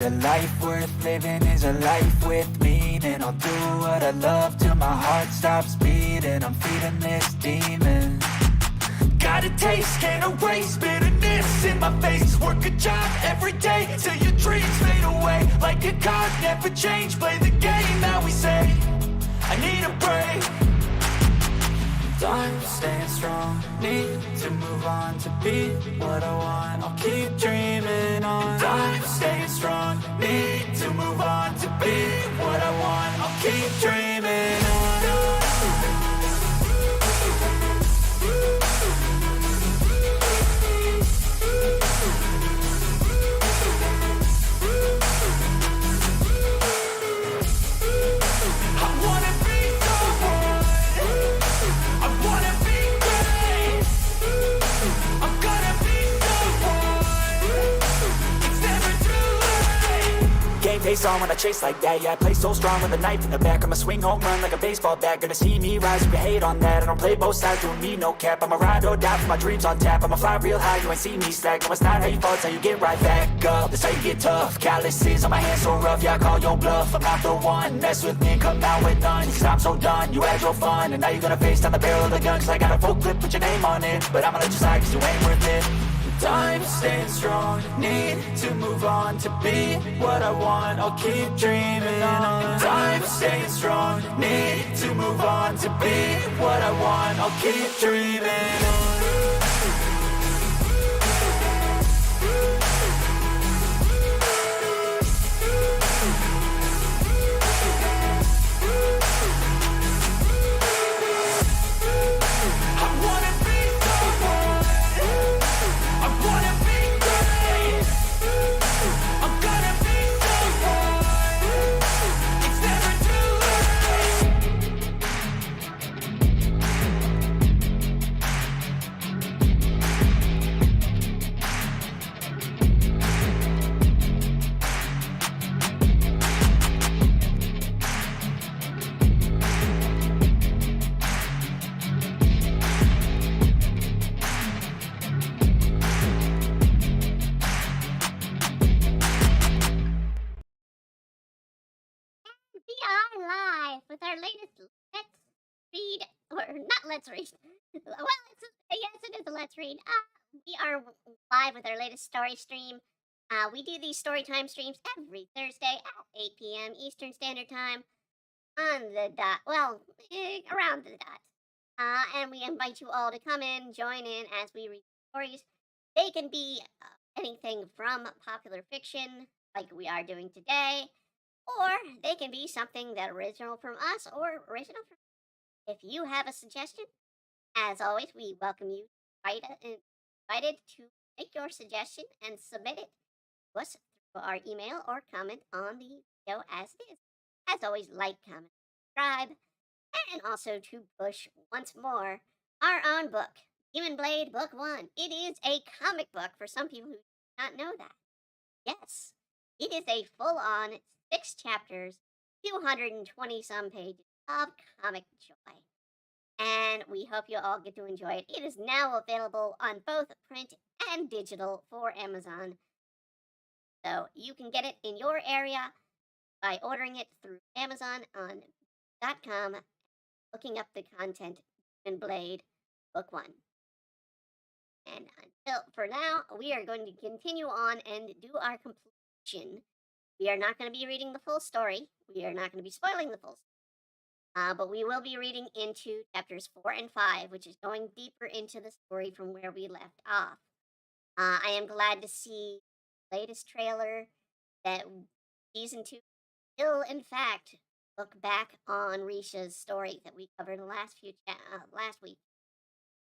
A life worth living is a life with meaning. I'll do what I love till my heart stops beating. I'm feeding this demon. Got a taste, can't erase bitterness in my face. Work a job every day till your dreams fade away. Like a card, never change, play the game that we say. I need a break. I'm staying strong, need to move on to be what I want. I'll keep dreaming on. I'm staying strong, need to move on to be what I want. I'll keep dreaming on. Face on when I chase like that, yeah, I play so strong with a knife in the back. I'ma swing home run like a baseball bat. Gonna see me rise if you hate on that. I don't play both sides, doing me no cap. I'ma ride or die for my dreams on tap. I'ma fly real high, you ain't see me slack. No, it's not how you fall, it's how you get right back up. That's how you get tough. Calluses on my hands so rough, yeah, I call your bluff. I'm not the one, mess with me and come out with none. Cause I'm so done, you had your fun. And now you're gonna face down the barrel of the gun. Cause I got a full clip, put your name on it. But I'ma let you slide cause you ain't worth it. I'm staying strong, need to move on to be what I want. I'll keep dreaming on. I'm staying strong, need to move on to be what I want. I'll keep dreaming on. We are live with our latest Let's Read, or not Let's Read. Well, yes, it is a Let's Read. We are live with our latest story stream. We do these Storytime streams every Thursday at 8 p.m. Eastern Standard Time on the dot. Well, around the dot. And we invite you all to come in, join in as we read stories. They can be anything from popular fiction, like we are doing today, or they can be something that original from us or original from. If you have a suggestion, as always, we welcome you invited to make your suggestion and submit it to us through our email or comment on the video as it is. As always, like, comment, subscribe, and also to push once more our own book, Demon Blade Book 1. It is a comic book for some people who do not know that. Yes, it is a full-on 6 chapters, 220 some pages of comic joy. And we hope you all get to enjoy it. It is now available on both print and digital for Amazon. So you can get it in your area by ordering it through Amazon on .com, looking up the content Demon Blade Book 1. And until for now, we are going to continue on and do our completion. We are not going to be reading the full story. We are not going to be spoiling the full story. But we will be reading into chapters 4 and 5, which is going deeper into the story from where we left off. I am glad to see the latest trailer that season 2 will, in fact, look back on Risha's story that we covered last week.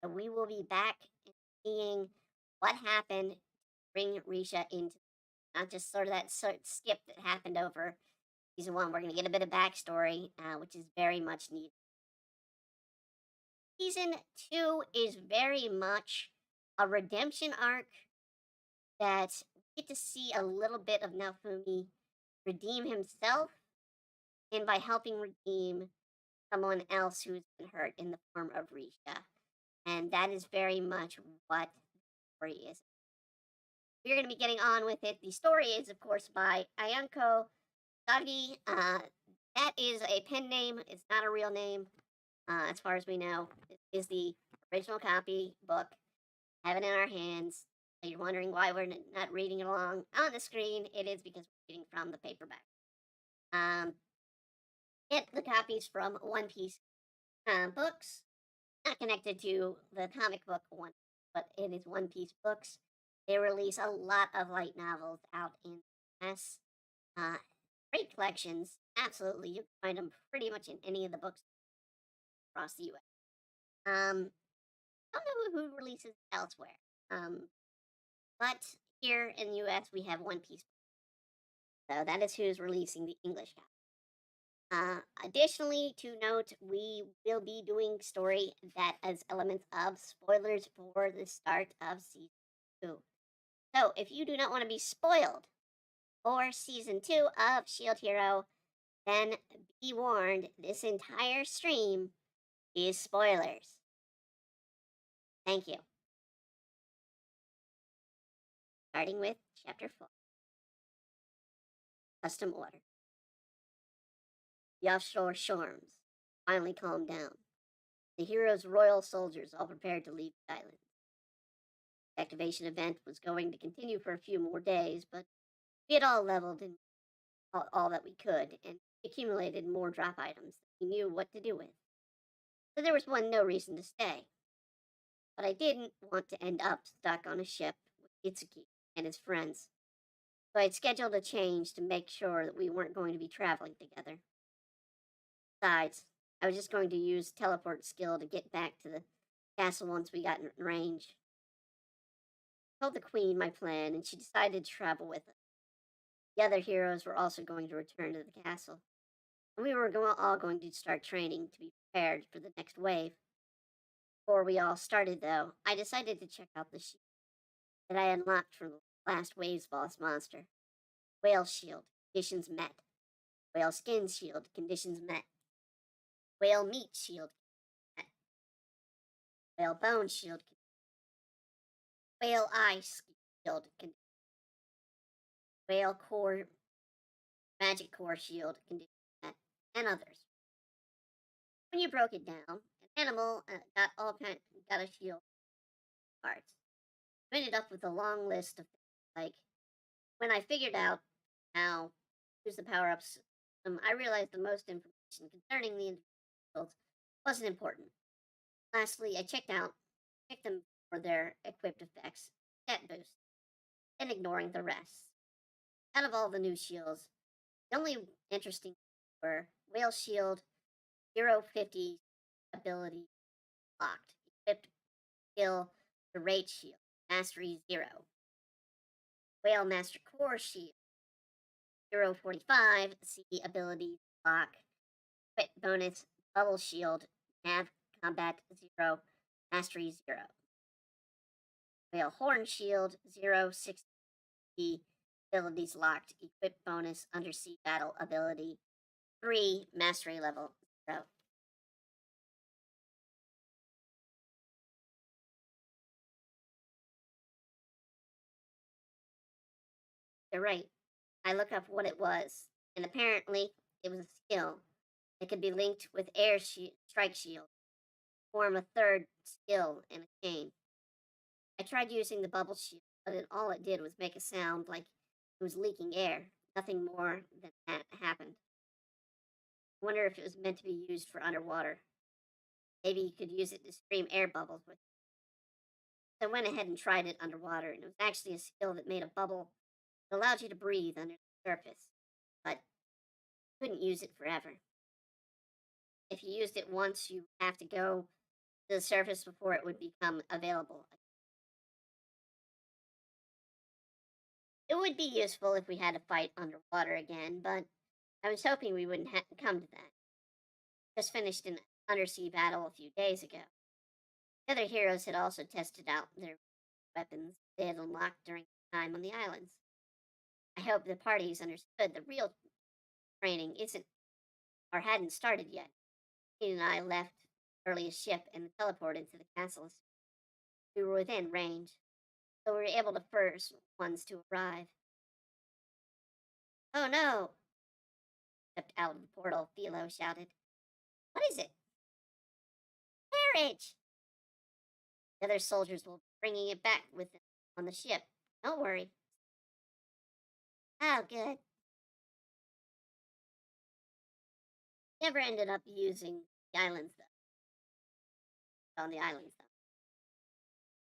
So we will be back and seeing what happened to bring Risha into, not just sort of that skip that happened over season 1. We're going to get a bit of backstory, which is very much needed. Season 2 is very much a redemption arc that we get to see a little bit of Naofumi redeem himself, and by helping redeem someone else who's been hurt in the form of Risha. And that is very much what the story is. we're going to be getting on with it. The story is, of course, by Ayanko Sagi. That is a pen name. It's not a real name, as far as we know. It is the original copy book. Have it in our hands. So you're wondering why we're not reading along on the screen. It is because we're reading from the paperback. Get the copies from One Piece books, not connected to the comic book one, but it is One Piece books. They release a lot of light novels out in the US. Uh, Great collections. Absolutely. You can find them pretty much in any of the books across the US. Don't know who releases elsewhere. But here in the US, we have One Piece. So that is who's releasing the English copy. Additionally, to note, we will be doing story that has elements of spoilers for the start of season 2. So if you do not want to be spoiled for season 2 of Shield Hero, then be warned, this entire stream is spoilers. Thank you. Starting with Chapter 4. Custom Order. The offshore shorms finally calmed down. The hero's royal soldiers all prepared to leave the island. The activation event was going to continue for a few more days, but we had all leveled and all that we could and accumulated more drop items that we knew what to do with. So there was no reason to stay. But I didn't want to end up stuck on a ship with Itsuki and his friends. So I'd scheduled a change to make sure that we weren't going to be traveling together. Besides, I was just going to use teleport skill to get back to the castle once we got in range. I told the queen my plan, and she decided to travel with us. The other heroes were also going to return to the castle, and we were all going to start training to be prepared for the next wave. Before we all started, though, I decided to check out the shield that I unlocked from the last wave's boss monster. Whale shield, conditions met. Whale skin shield, conditions met. Whale meat shield, met. Whale bone shield, whale eye shield, whale core, magic core shield, conditions met, and others. When you broke it down, an animal got a shield parts. You ended up with a long list of things like when I figured out how to use the power ups, I realized the most information concerning the individuals wasn't important. Lastly, I checked them for their equipped effects, stat boost, and ignoring the rest. Out of all the new shields, the only interesting were Whale Shield, 050 ability locked, equipped skill the Rage Shield, Mastery 0. Whale Master Core Shield, 045 C ability lock, quit bonus, Bubble Shield, Nav Combat 0, Mastery 0. Whale Horn Shield, 060 abilities locked, equip bonus, Undersea Battle ability 3, Mastery level 0. You're right. I look up what it was, and apparently it was a skill. It could be linked with Strike Shield, form a third skill in a chain. I tried using the bubble shield, but all it did was make a sound like it was leaking air. Nothing more than that happened. I wonder if it was meant to be used for underwater. Maybe you could use it to stream air bubbles with. So I went ahead and tried it underwater, and it was actually a skill that made a bubble that allowed you to breathe under the surface, but couldn't use it forever. If you used it once, you have to go to the surface before it would become available. It would be useful if we had to fight underwater again, but I was hoping we wouldn't come to that. Just finished an undersea battle a few days ago. The other heroes had also tested out their weapons they had unlocked during their time on the islands. I hope the parties understood the real training isn't or hadn't started yet. He and I left the earliest ship and teleported to the castle. We were within range. so we were able to first ones to arrive. Oh no! Stepped out of the portal, Philo shouted. What is it? Carriage! The other soldiers will be bringing it back with them on the ship. Don't worry. Oh, good. Never ended up using the islands though. On the islands though.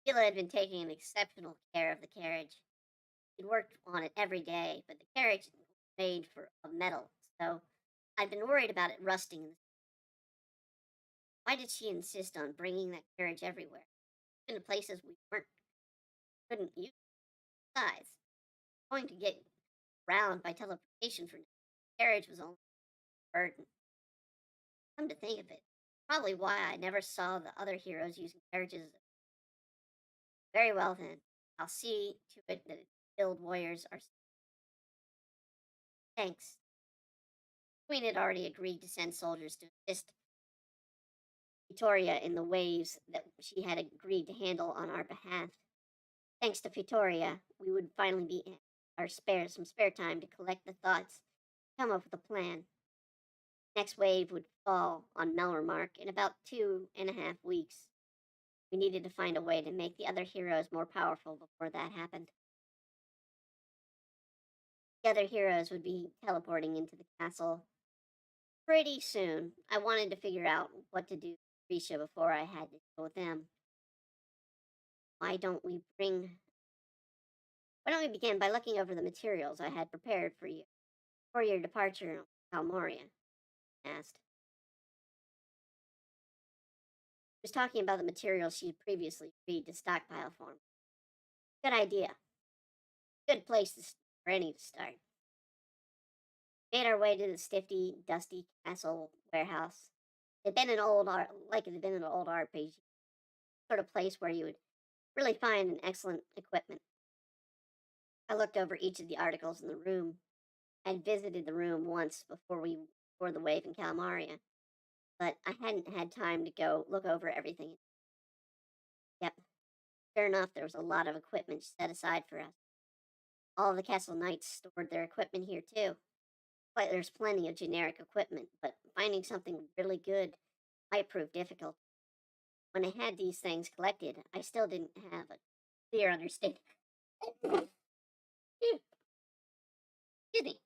Philo had been taking an exceptional care of the carriage. He'd worked on it every day, but the carriage was made of metal, so I'd been worried about it rusting. Why did she insist on bringing that carriage everywhere, even to places we couldn't use? Besides, going to get around by teleportation for now. The carriage was only a burden. Come to think of it, probably why I never saw the other heroes using carriages. Very well then, I'll see to it that skilled warriors are. Thanks. Queen had already agreed to send soldiers to assist Victoria in the waves that she had agreed to handle on our behalf. Thanks to Victoria, we would finally be some spare time to collect the thoughts, come up with a plan. Next wave would fall on Melremark in about 2.5 weeks. We needed to find a way to make the other heroes more powerful before that happened. The other heroes would be teleporting into the castle pretty soon. I wanted to figure out what to do with Risha before I had to deal with them. Why don't we bring Why don't we begin by looking over the materials I had prepared for your departure to Calmoria? Asked. She was talking about the materials she had previously agreed to stockpile for me. Good idea. Good place for any to start. Made our way to the stifty, dusty castle warehouse. It had been an old art, like it had been an old RPG, sort of place where you would really find an excellent equipment. I looked over each of the articles in the room. I'd visited the room once before the wave in Calmaria, but I hadn't had time to go look over everything. Yep, sure enough, there was a lot of equipment set aside for us. All of the castle knights stored their equipment here too. But there's plenty of generic equipment, but finding something really good might prove difficult. When I had these things collected, I still didn't have a clear understanding. Excuse me.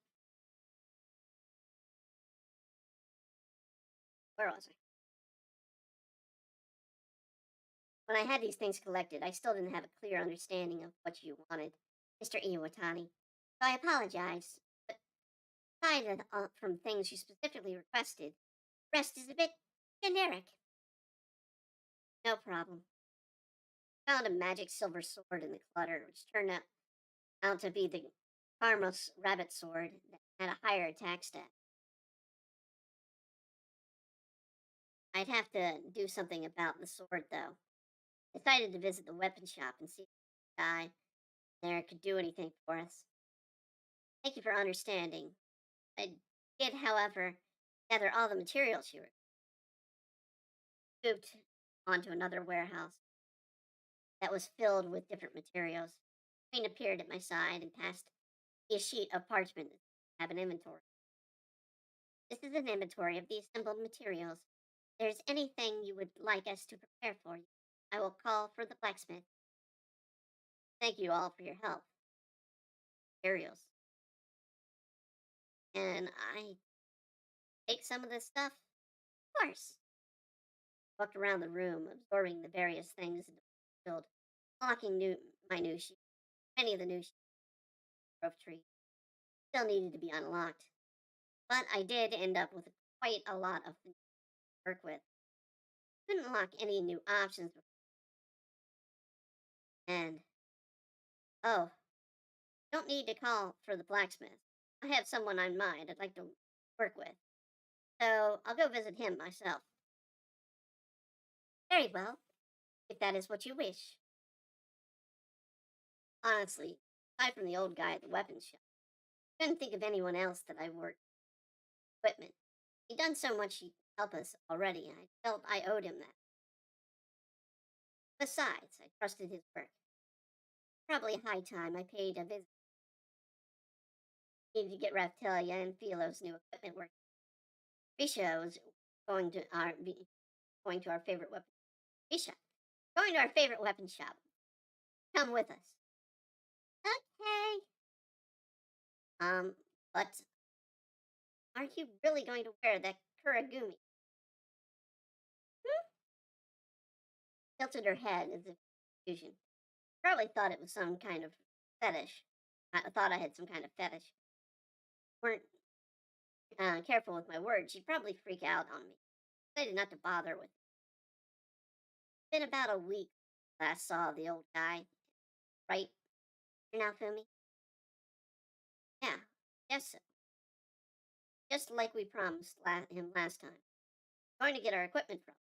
Where was I? When I had these things collected, I still didn't have a clear understanding of what you wanted, Mr. Iwatani. So I apologize, but aside from things you specifically requested, the rest is a bit generic. No problem. Found a magic silver sword in the clutter, which turned out to be the Karmos rabbit sword that had a higher attack stat. I'd have to do something about the sword, though. Decided to visit the weapon shop and see if the guy there could do anything for us. Thank you for understanding. I did, however, gather all the materials you moved onto another warehouse that was filled with different materials. Queen appeared at my side and passed me a sheet of parchment that have an inventory. This is an inventory of the assembled materials. If there's anything you would like us to prepare for you, I will call for the blacksmith. Thank you all for your help. Materials. And I take some of this stuff? Of course. Walked around the room, absorbing the various things into the field, unlocking my new sheet. Many of the new growth trees still needed to be unlocked, but I did end up with quite a lot of things to work with. Couldn't unlock any new options, and oh, don't need to call for the blacksmith. I have someone in mind I'd like to work with, so I'll go visit him myself. Very well, if that is what you wish. Honestly, aside from the old guy at the weapons shop, I couldn't think of anyone else that I worked with equipment. He'd done so much to help us already, and I felt I owed him that. Besides, I trusted his work. Probably high time I paid a visit. Needed to get Raftalia and Philo's new equipment working. Risha was going to our favorite weapon. Risha, going to our favorite weapon shop. Come with us. Okay. But are you really going to wear that kuragumi? Hmm? Tilted her head as if in confusion. Probably thought it was some kind of fetish. I thought I had some kind of fetish. Weren't careful with my words, she'd probably freak out on me. Decided not to bother with it. Been about a week last saw the old guy. Right? You're now Fumi? Yeah, guess so. Just like we promised him last time. Going to get our equipment from.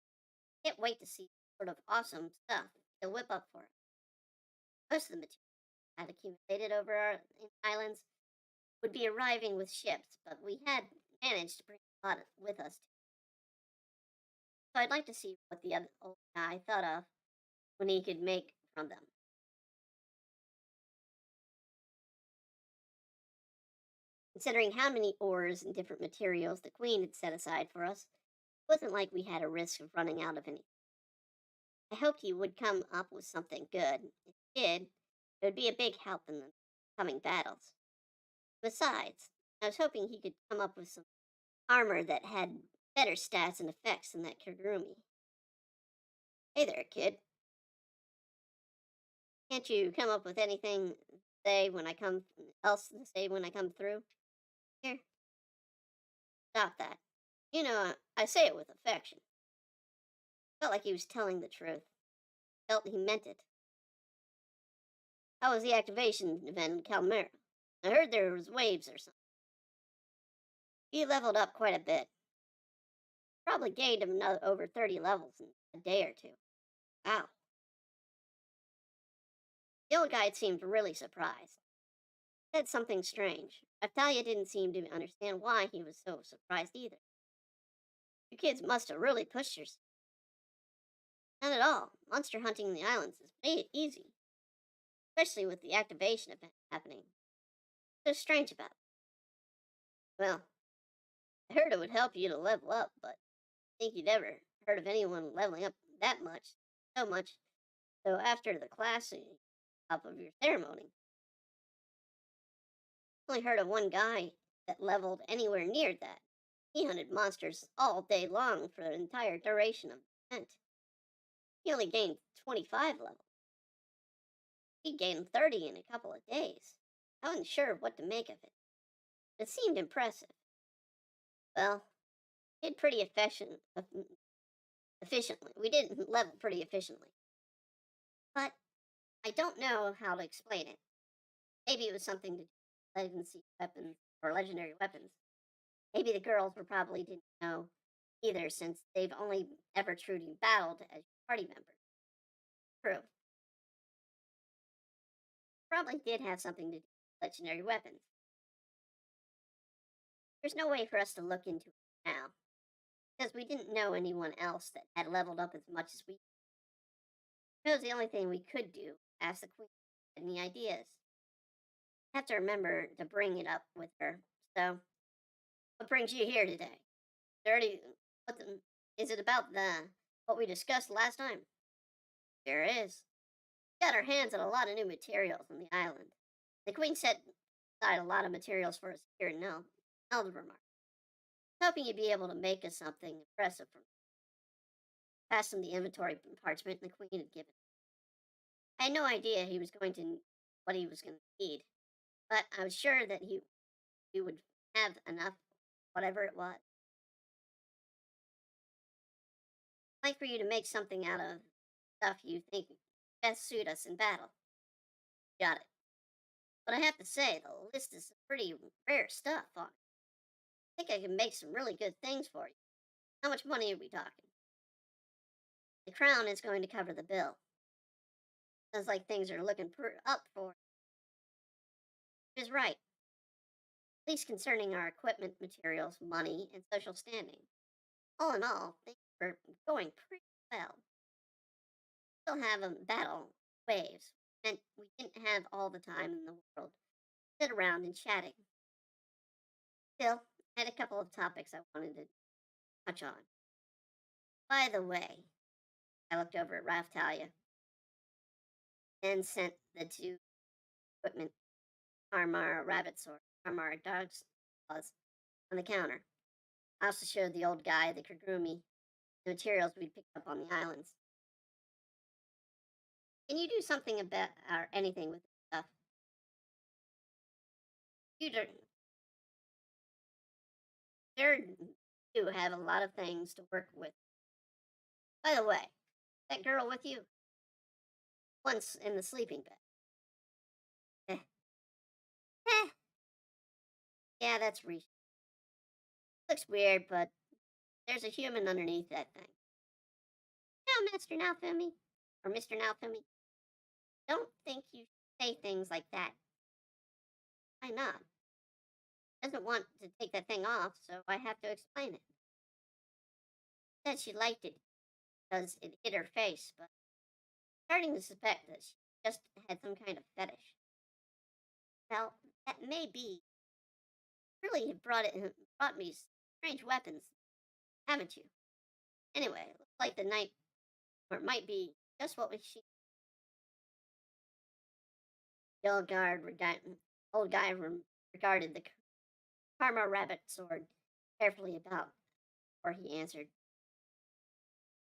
Can't wait to see what sort of awesome stuff he'll whip up for us. Most of the material had accumulated over our islands would be arriving with ships, but we had managed to bring a lot with us. So I'd like to see what the other old guy thought of when he could make from them. Considering how many ores and different materials the Queen had set aside for us, it wasn't like we had a risk of running out of any. I hoped he would come up with something good. If he did, it would be a big help in the coming battles. Besides, I was hoping he could come up with some armor that had better stats and effects than that Kagurumi. Hey there, kid. Can't you come up with anything to say when I come through? Here, stop that. You know, I say it with affection. Felt like he was telling the truth. Felt he meant it. How was the activation event in Calmera? I heard there was waves or something. He leveled up quite a bit. Probably gained him another over 30 levels in a day or two. Wow. The old guy seemed really surprised. Said something strange. Atalia didn't seem to understand why he was so surprised either. You kids must have really pushed yourselves. Not at all. Monster hunting in the islands is made easy, especially with the activation event happening. So strange about it. Well, I heard it would help you to level up, but I think you'd ever heard of anyone leveling up that much, so much. So after the classing up of your ceremony, I only heard of one guy that leveled anywhere near that. He hunted monsters all day long for the entire duration of the event. He only gained 25 levels. He gained 30 in a couple of days. I wasn't sure what to make of it. It seemed impressive. Well, did pretty efficiently. We did level pretty efficiently. But I don't know how to explain it. Maybe it was something to do with legacy weapons or legendary weapons. Maybe the girls were probably didn't know either since they've only ever truly battled as party members. True. Probably did have something to do with legendary weapons. There's no way for us to look into it now, because we didn't know anyone else that had leveled up as much as we. That was the only thing we could do. Ask the queen if she had any ideas. Have to remember to bring it up with her. So, what brings you here today? Dirty. Is it about the what we discussed last time? Sure is. Got our hands on a lot of new materials on the island. The queen set aside a lot of materials for us here in Eldermar. Hoping you'd be able to make us something impressive from. Passed him the inventory parchment the queen had given. I had no idea what he was going to need, but I was sure that he would have enough, whatever it was. I'd like for you to make something out of stuff you think best suit us in battle. Got it. But I have to say, the list is some pretty rare stuff on it. I think I can make some really good things for you. How much money are we talking? The crown is going to cover the bill. Sounds like things are looking up for it. Which is right, at least concerning our equipment, materials, money, and social standing. All in all, things are going pretty well. Still have a battle waves. meant we didn't have all the time in the world to sit around and chatting. Still, I had a couple of topics I wanted to touch on. By the way, I looked over at Raftalia and sent the two equipment Armara rabbit sword, Armara dog's claws on the counter. I also showed the old guy, the Kagurumi, the materials we'd picked up on the islands. Can you do something about or anything with this stuff? You sure do have a lot of things to work with. By the way, that girl with you, once in the sleeping bag. Eh, eh, yeah, that's Risha. Looks weird, but there's a human underneath that thing. No, Master Naofumi, or Mr. Naofumi, don't think you should say things like that. Why not? Doesn't want to take that thing off, so I have to explain it. Said she liked it because it hit her face, but starting to suspect that she just had some kind of fetish. Well, that may be. Really have brought me strange weapons, haven't you? Anyway, it looks like the night, or it might be just what was she. The old guy regarded the Karma rabbit sword carefully about before he answered.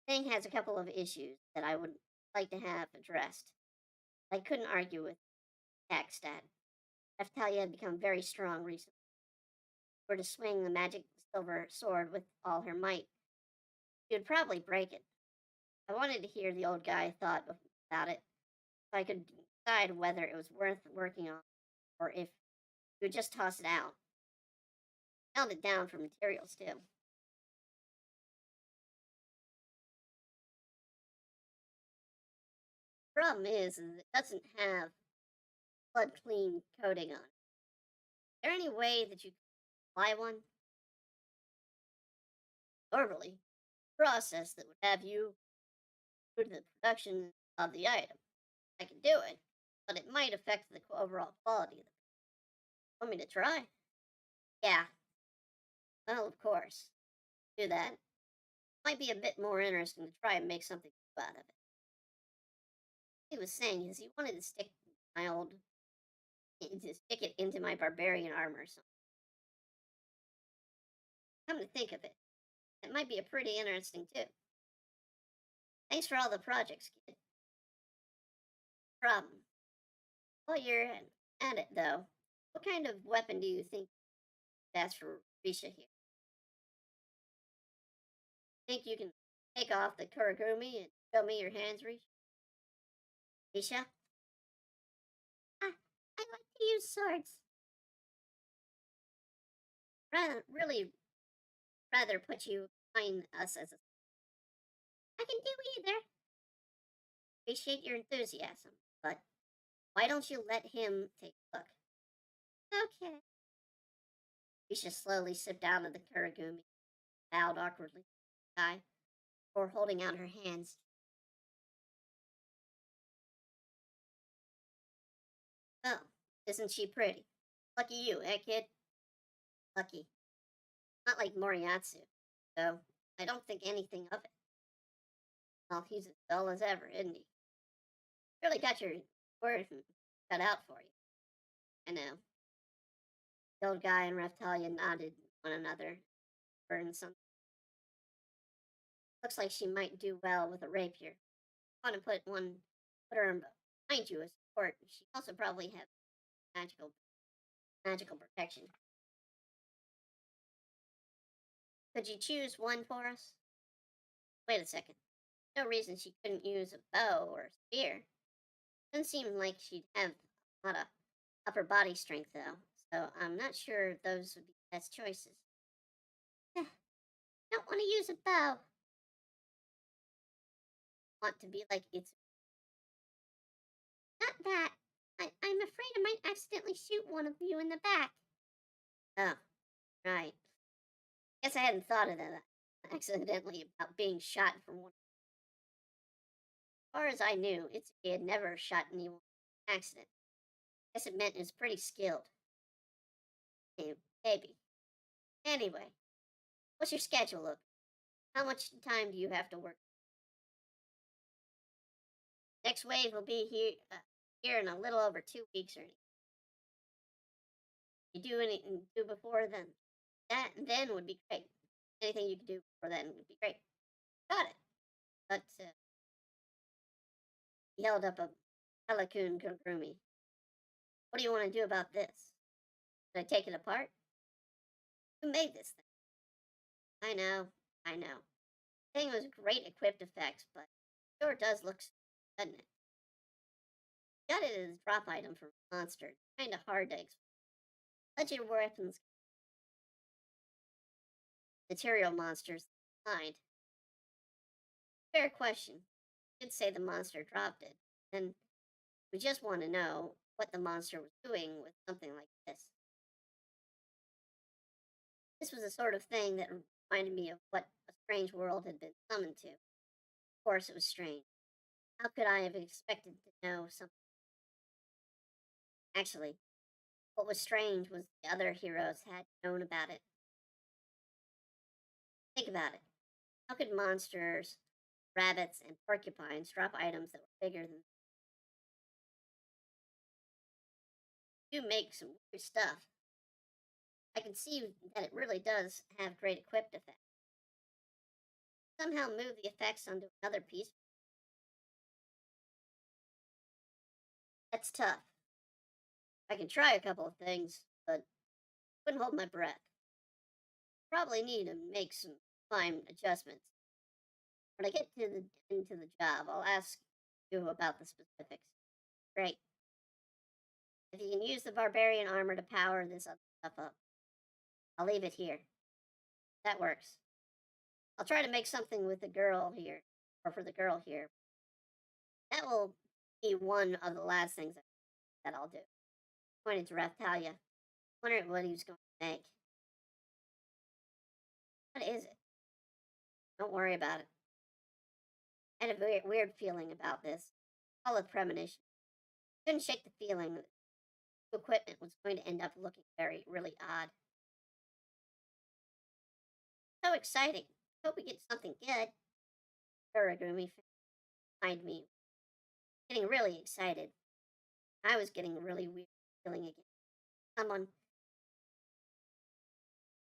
Thing has a couple of issues that I would like to have addressed. I couldn't argue with Taxstat. Raftalia had become very strong recently. Were to swing the magic silver sword with all her might, she would probably break it. I wanted to hear the old guy thought about it, so I could decide whether it was worth working on, or if he would just toss it out. Held it down for materials too. Problem is it doesn't have blood clean coating on it. Is there any way that you could buy one? Normally, process that would have you do the production of the item. I could do it, but it might affect the overall quality of it. Want me to try? Yeah. Well, of course. Do that. Might be a bit more interesting to try and make something out of it. He was saying is he wanted to stick it into my barbarian armor or something. Come to think of it, it might be a pretty interesting too. Thanks for all the projects, kid. Problem. While you're at it though, what kind of weapon do you think that's for Risha here? Think you can take off the Kuragumi and show me your hands, Risha? I like to use swords. Really rather put you behind us as a. I can do either. Appreciate your enthusiasm, but why don't you let him take a look? Okay. Risha slowly sipped out of the Kuragumi, bowed awkwardly to the guy before holding out her hands. Oh, isn't she pretty? Lucky you, eh, kid? Lucky. Not like Moriatsu, though. I don't think anything of it. Well, he's as dull as ever, isn't he? Really got your word cut out for you. I know. The old guy and Raftalia nodded one another. Burned some. Looks like she might do well with a rapier. Want to put her behind you as support. She also probably have magical protection. Could you choose one for us? Wait a second. No reason she couldn't use a bow or a spear. Doesn't seem like she'd have a lot of upper body strength though, so I'm not sure those would be the best choices. Don't want to use a bow. Want to be like it's not that. I'm afraid I might accidentally shoot one of you in the back. Oh, right. Guess I hadn't thought of that accidentally about being shot from one. As far as I knew, Itsuki had never shot anyone accident. Guess it meant it was pretty skilled. Maybe. Anyway, what's your schedule look? How much time do you have to work? Next wave will be here in a little over 2 weeks or anything. You do anything do before then? That then would be great. Anything you could do before then would be great. Got it. But he held up a Helicune Gurumi. What do you want to do about this? Should I take it apart? Who made this thing? I know. Thing was great equipped effects, but it sure does look, doesn't it? Got it as a drop item for a monster. Kind of hard to explain. Legendary weapons, material monsters, kind. Fair question. You could say the monster dropped it, and we just want to know what the monster was doing with something like this. This was the sort of thing that reminded me of what a strange world had been summoned to. Of course, it was strange. How could I have expected to know something? Actually, what was strange was the other heroes had known about it. Think about it. How could monsters, rabbits, and porcupines drop items that were bigger than you? Make some weird stuff. I can see that it really does have great equipped effects. Somehow move the effects onto another piece. That's tough. I can try a couple of things, but wouldn't hold my breath. Probably need to make some fine adjustments. When I get into the job, I'll ask you about the specifics. Great. If you can use the barbarian armor to power this other stuff up, I'll leave it here. That works. I'll try to make something with the girl here, or for the girl here. That will be one of the last things that I'll do. Pointed to Raphtalia. Wondering what he was going to make. What is it? Don't worry about it. I had a very weird feeling about this. Call it premonition. Couldn't shake the feeling that the equipment was going to end up looking really odd. So exciting. Hope we get something good. Uragumi find me. Getting really excited. I was getting a really weird feeling again. Someone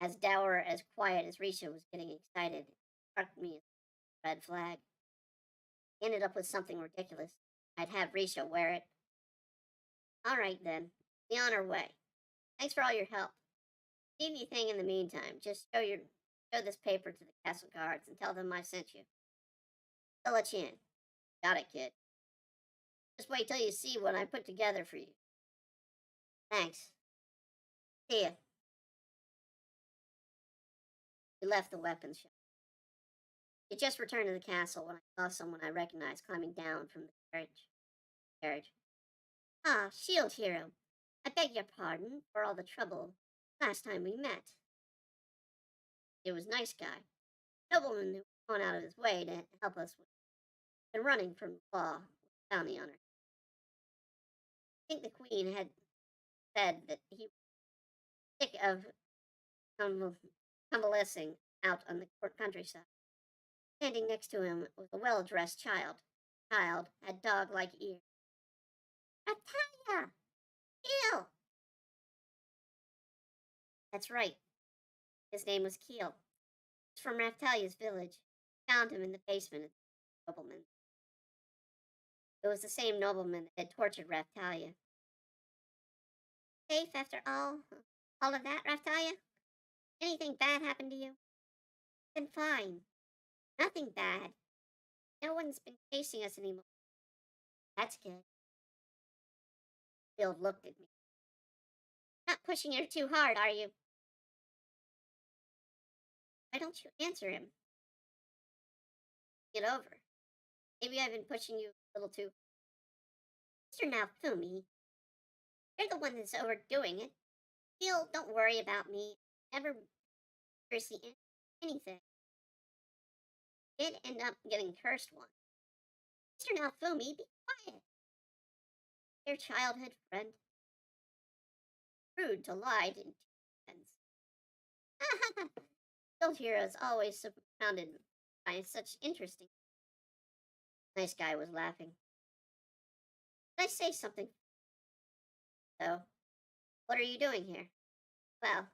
as dour, as quiet as Risha was getting excited. It struck me as a red flag. Ended up with something ridiculous. I'd have Risha wear it. All right then. Be on our way. Thanks for all your help. Need anything in the meantime, just show this paper to the castle guards and tell them I sent you. They'll let you in. Got it, kid. Just wait till you see what I put together for you. Thanks. See ya. We left the weapons shop. He just returned to the castle when I saw someone I recognized climbing down from the carriage. Ah, shield hero. I beg your pardon for all the trouble last time we met. It was nice guy. Nobleman who gone out of his way to help us with been running from the law with bounty on her. I think the queen had said that he was sick of convalescing out on the countryside. Standing next to him was a well-dressed child. Child had dog-like ears. Natalia! Keel! That's right. His name was Keel. He's from Raphtalia's village. Found him in the basement of the nobleman. It was the same nobleman that had tortured Raphtalia. Safe after all of that, Raphtalia? Anything bad happened to you? Been fine. Nothing bad. No one's been chasing us anymore. That's good. Bill looked at me. Not pushing her too hard, are you? Why don't you answer him? Get over. Maybe I've been pushing you a little too. Mr. Naofumi, you're the one that's overdoing it. Bill, don't worry about me. Never seriously anything. Did end up getting cursed once. Mr. Naofumi, be quiet. Your childhood friend. Rude to lie to friends. Guild heroes always surrounded by such interesting. Nice guy was laughing. Did I say something? So, what are you doing here? Well,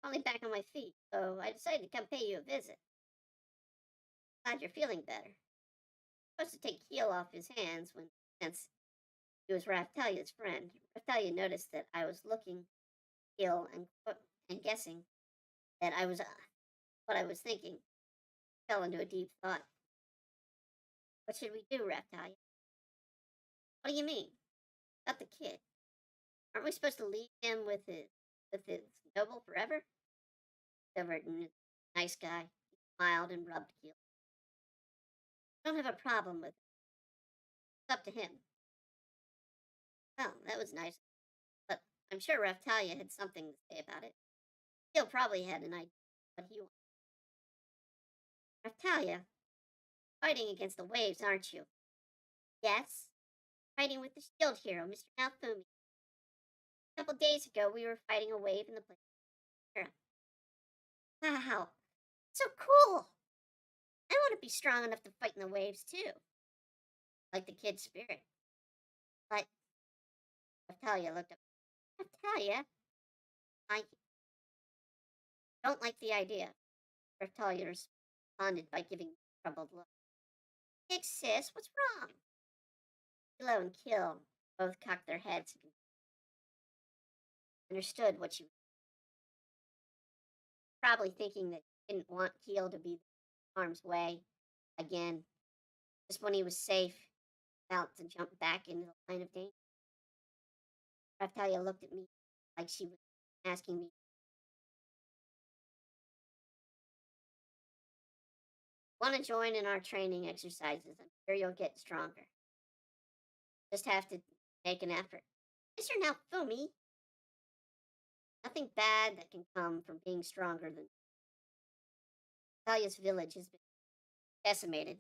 only back on my feet, so I decided to come pay you a visit. Glad you're feeling better. Supposed to take Keel off his hands when, since he was Raftalia's friend. Raftalia noticed that I was looking at Keel and guessing that I was what I was thinking. Fell into a deep thought. What should we do, Raftalia? What do you mean? About the kid. Aren't we supposed to leave him with his noble forever? Silverton, nice guy. He smiled and rubbed Keel. I don't have a problem with it. It's up to him. Well, that was nice. But I'm sure Raftalia had something to say about it. Keel probably had an idea what he wanted. Raftalia, fighting against the waves, aren't you? Yes. Fighting with the shield hero, Mr. Naofumi. A couple days ago, we were fighting a wave in the place of Hera. Wow. So cool. I want to be strong enough to fight in the waves, too. Like the kid's spirit. But Raftalia looked up. Raftalia? I don't like the idea. Raftalia responded by giving a troubled look. Big sis, what's wrong? Kilo and Kill both cocked their heads and understood what she was probably thinking that she didn't want Keel to be in harm's way again, just when he was safe, about to jump back into the line of danger. Raftalia looked at me like she was asking me, want to join in our training exercises? I'm sure you'll get stronger. Just have to make an effort. Mr. Naofumi, nothing bad that can come from being stronger than Talia's village has been decimated.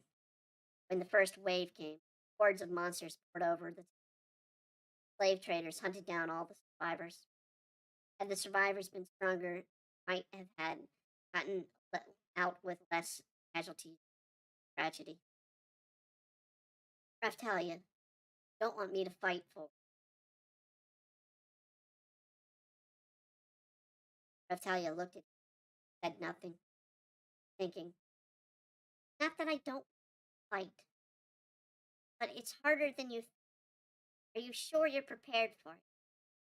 When the first wave came, hordes of monsters poured over. The slave traders hunted down all the survivors. Had the survivors been stronger, might have had gotten out with less casualties. Tragedy. Raftalia, don't want me to fight for. Raftalia looked at me, said nothing, thinking, not that I don't fight, but it's harder than you. Are you sure you're prepared for it?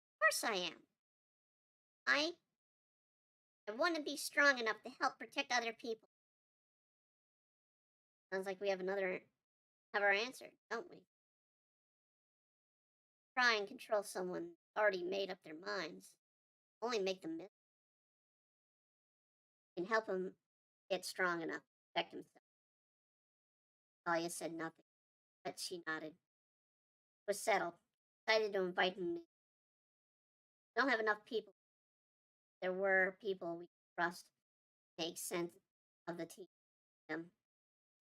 Of course I am. I want to be strong enough to help protect other people. Sounds like we have our answer, don't we? Try and control someone who's already made up their minds. Only make them miss. You can help them get strong enough to protect himself. Talia said nothing, but she nodded. It was settled. Decided to invite him in. Don't have enough people. There were people we could trust. Make sense of the team. Them,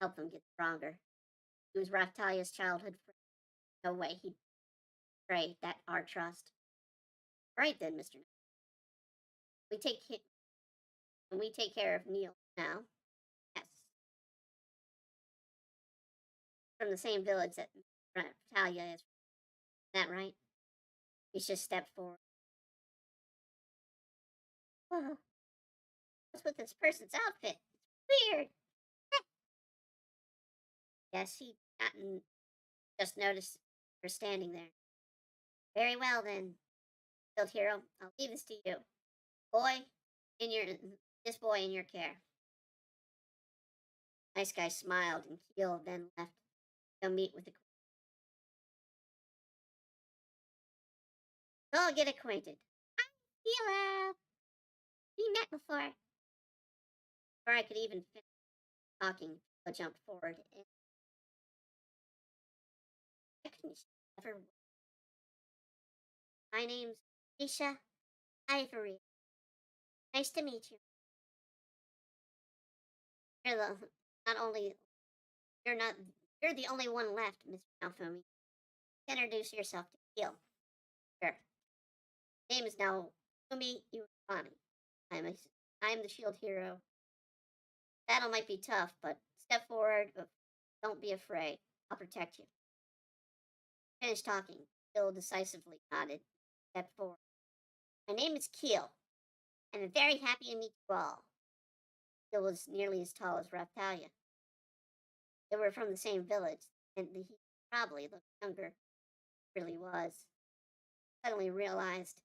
help them get stronger. He was Raftalia's childhood friend. No way he'd betray that our trust. Right then, Mr. We take ca- Can we take care of Neil now? Yes. From the same village that Raftalia is. Is that right? He's just stepped forward. Whoa. What's with this person's outfit? It's weird. Yes, he gotten just noticed her standing there. Very well then, Guild Hero. I'll leave this to you. Boy, in your this boy in your care. Nice guy smiled and Keel then left to go meet with the queen. So I'll get acquainted. Keel, we met before. Before I could even finish talking, Keel jumped forward and I couldn't ever. My name's Isha Ivory. Nice to meet you. You're the not only you're not you're the only one left, Mr. Naofumi. Introduce yourself to me. Heal. Sure. Name is now Umi Iwatani. I'm a, I'm the shield hero. Battle might be tough, but step forward, but don't be afraid. I'll protect you. Finished talking. Keel decisively nodded. Stepped forward. My name is Keel, and I'm very happy to meet you all. Keel was nearly as tall as Raptalia. They were from the same village, and he probably looked younger. Really was. Suddenly realized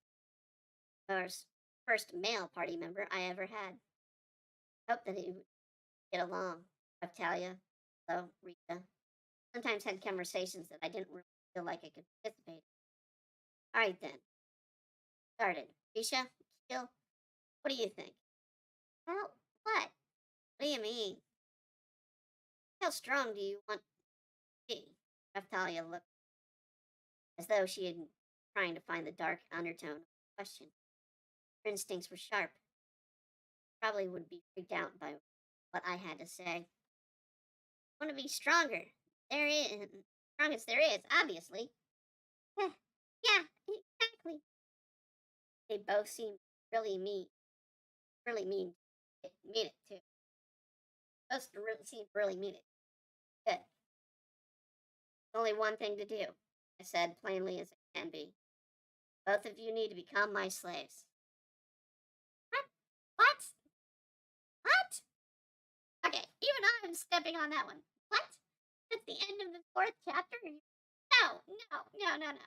first male party member I ever had. Hoped that he would get along. Raptalia, so Rita. Sometimes had conversations that I didn't really feel like I could participate in. All right then, started. Risha, Keel, what do you think? Well, what? What do you mean? How strong do you want to be? Raptalia looked as though she had been trying to find the dark undertone of the question. Her instincts were sharp. Probably would be freaked out by what I had to say. Want to be stronger. There is strongest there is, obviously. Eh, yeah, exactly. They both seemed really mean it too. Both really seemed really mean it. Good. Only one thing to do, I said plainly as it can be. Both of you need to become my slaves. What? What? What? Okay, even I'm stepping on that one. What? That's the end of the fourth chapter? No, no, no, no, no.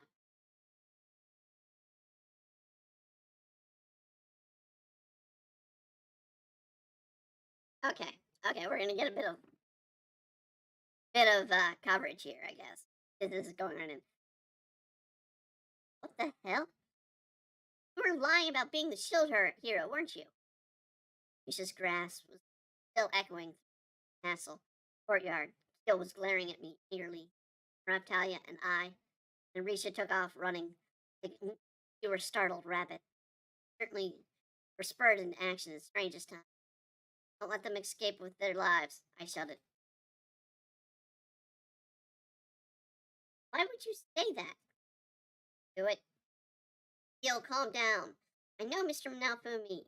Okay, okay, we're gonna get a bit of coverage here, I guess. This is going on in. What the hell? You were lying about being the hero, weren't you? Misha's grasp was still echoing the castle courtyard. Still was glaring at me eagerly. Raptalia and I, and Risha took off running like you were startled rabbit. Certainly were spurred into action at the strangest time. Don't let them escape with their lives, I shouted. Why would you say that? Do it. Gil, calm down. I know Mr. Malfumi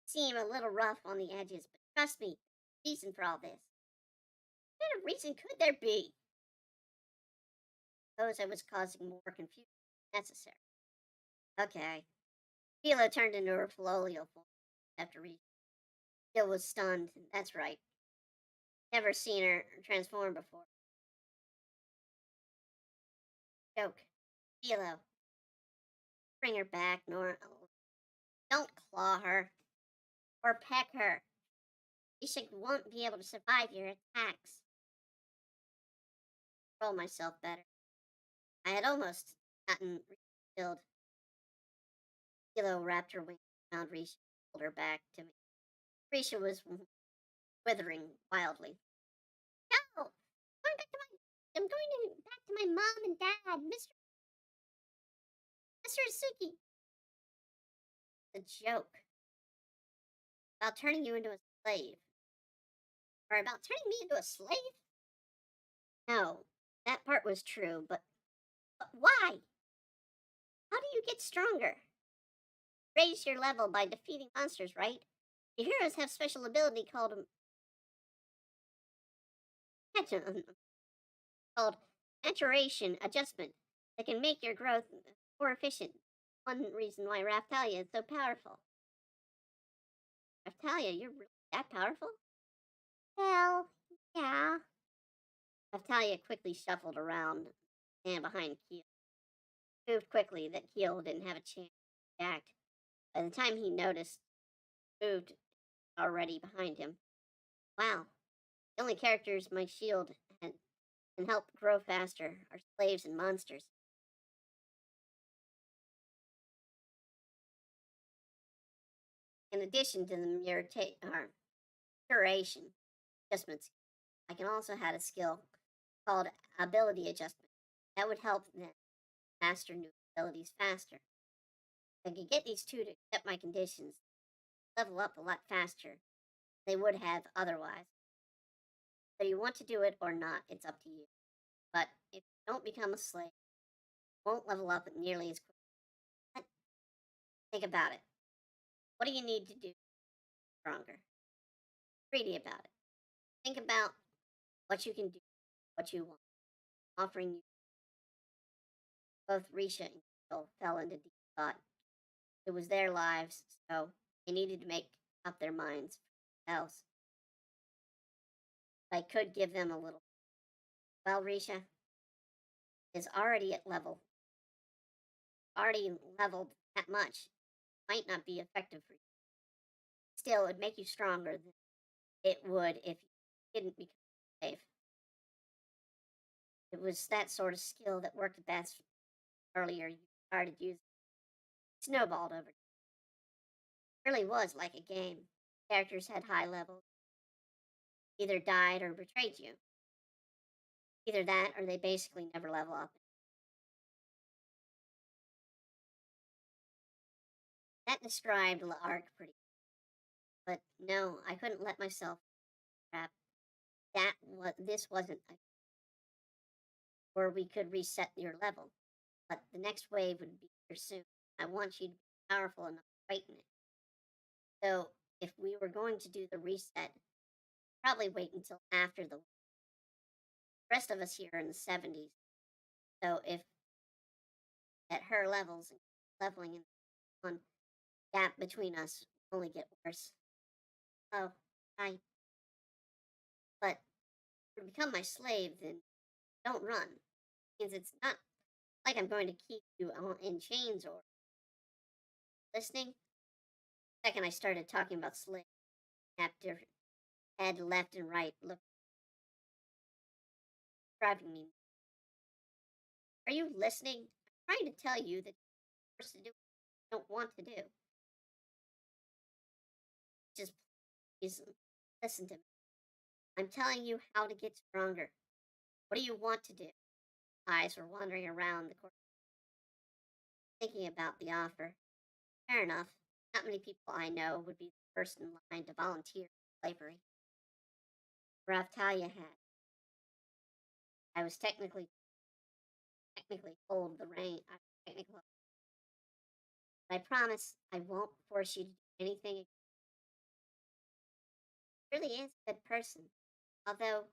seem a little rough on the edges, but trust me, there's a reason for all this. What kind of reason could there be? Suppose I was causing more confusion than necessary. Okay. Philo turned into her colonial form after reading. Gil was stunned. That's right. Never seen her transform before. Joke. Philo. Bring her back, Nora. Don't claw her. Or peck her. She won't be able to survive your attacks. Control myself better. I had almost gotten killed. Philo wrapped her wings around Risha and pulled her back to me. Risha was withering wildly. No! I'm going back to my mom and dad, Mr. Isuki. The joke about turning you into a slave. Or about turning me into a slave? No, that part was true, but why? How do you get stronger? Raise your level by defeating monsters, right? Your heroes have special ability called maturation adjustment that can make your growth more efficient. One reason why Raftalia is so powerful. Raftalia, you're really that powerful? Well, yeah. Raftalia quickly shuffled around and behind Keel. Moved quickly that Keel didn't have a chance to react. By the time he noticed, moved already behind him. Wow, the only characters my shield can help grow faster are slaves and monsters. In addition to the duration adjustments, I can also have a skill called ability adjustment. That would help them master new abilities faster. If I could get these two to accept my conditions, level up a lot faster than they would have otherwise. Whether you want to do it or not, it's up to you. But if you don't become a slave, won't level up nearly as quick. But think about it. What do you need to do stronger? Greedy about it. Think about what you can do, what you want. Offering you both Risha and Gil fell into deep thought. It was their lives, so they needed to make up their minds for themselves. I could give them a little. Well, Risha is already at level, already leveled that much. Might not be effective for you. Still, it'd make you stronger than it would if you didn't become a slave. It was that sort of skill that worked best earlier. You started using snowballed over. It really was like a game. Characters had high levels, either died or betrayed you. Either that or they basically never level up. That described the arc pretty. But no, I couldn't let myself trap. This wasn't a where we could reset your level. But the next wave would be here soon. I want you to be powerful enough to fight in it. So if we were going to do the reset, probably wait until after the rest of us here in the 70s. So if at her levels and leveling in one gap between us will only get worse. Oh, I but to become my slave, then don't run. Means it's not like I'm going to keep you in chains or listening. The second I started talking about slave, after head left and right, look driving me. Are you listening? I'm trying to tell you that you're forced to do what you don't want to do. Just please listen to me. I'm telling you how to get stronger. What do you want to do? Eyes were wandering around the court, thinking about the offer. Fair enough. Not many people I know would be the first in line to volunteer for slavery. Raftalia had. I was technically told the reign. Technically, but I promise I won't force you to do anything. He really is a good person, although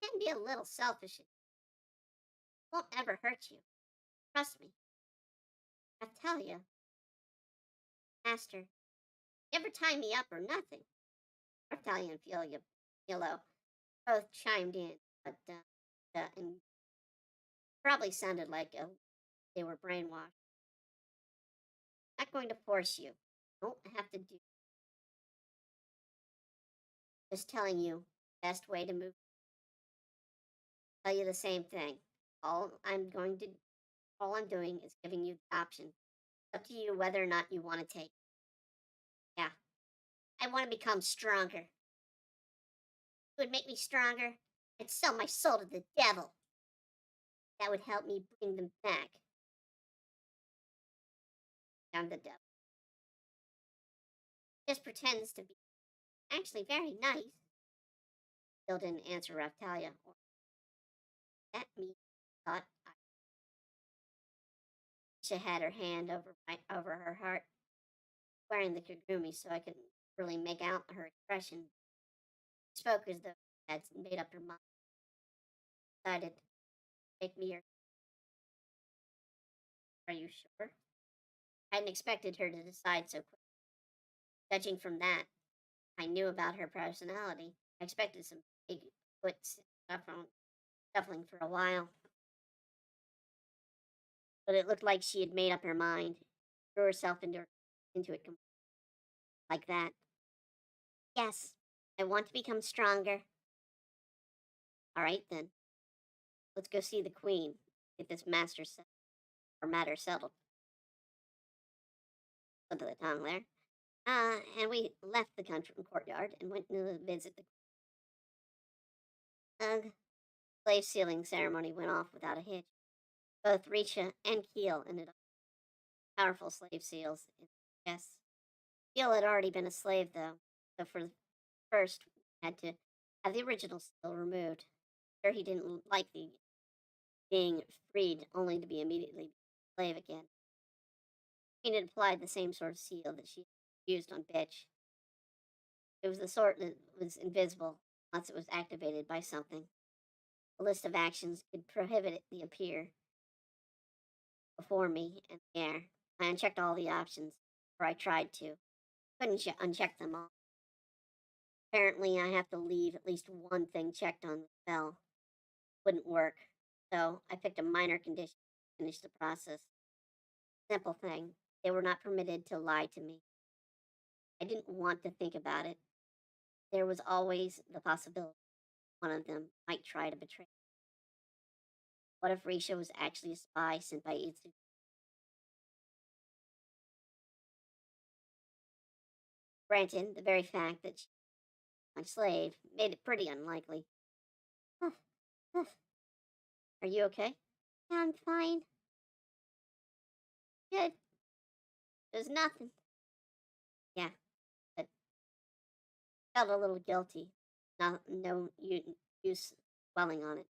he can be a little selfish. It won't ever hurt you. Trust me. Raftalia, master, never tie me up or nothing. Raftalia and Philo both chimed in, but and probably sounded like they were brainwashed. Not going to force you. Don't have to do. Just telling you best way to move. Tell you the same thing. All I'm going to, all I'm doing is giving you the option. It's up to you whether or not you want to take. It. Yeah, I want to become stronger. It would make me stronger. I'd sell my soul to the devil. That would help me bring them back. I'm the devil. Just pretends to be actually very nice. Still didn't answer Raftalia. Or that me thought she had her hand over her heart, wearing the kagumi so I could really make out her expression. She spoke as though she had made up her mind. Decided to make me your. Are you sure? I hadn't expected her to decide so quick. Judging from that, I knew about her personality. I expected some big foot shuffling for a while, but it looked like she had made up her mind. Threw herself into it like that. Yes, I want to become stronger. All right then, let's go see the queen. Get this matter settled. Slip of the tongue there. And we left the country courtyard and went to visit the slave sealing ceremony went off without a hitch. Both Richa and Keel ended up powerful slave seals. Yes, Keel had already been a slave though, so for the first we had to have the original seal removed. Sure, he didn't like the being freed only to be immediately a slave again. Queen had applied the same sort of seal that she used on Bitch. It was the sort that was invisible unless it was activated by something. A list of actions could prohibit it to appear before me in the air. I unchecked all the options, or I tried to. Couldn't uncheck them all. Apparently, I have to leave at least one thing checked on the spell. Wouldn't work, so I picked a minor condition to finish the process. Simple thing. They were not permitted to lie to me. I didn't want to think about it. There was always the possibility one of them might try to betray me. What if Risha was actually a spy sent by Itsu? Granted, the very fact that she was my slave made it pretty unlikely. Are you okay? Yeah, I'm fine. Good. There's nothing. Yeah, but felt a little guilty. No use dwelling on it.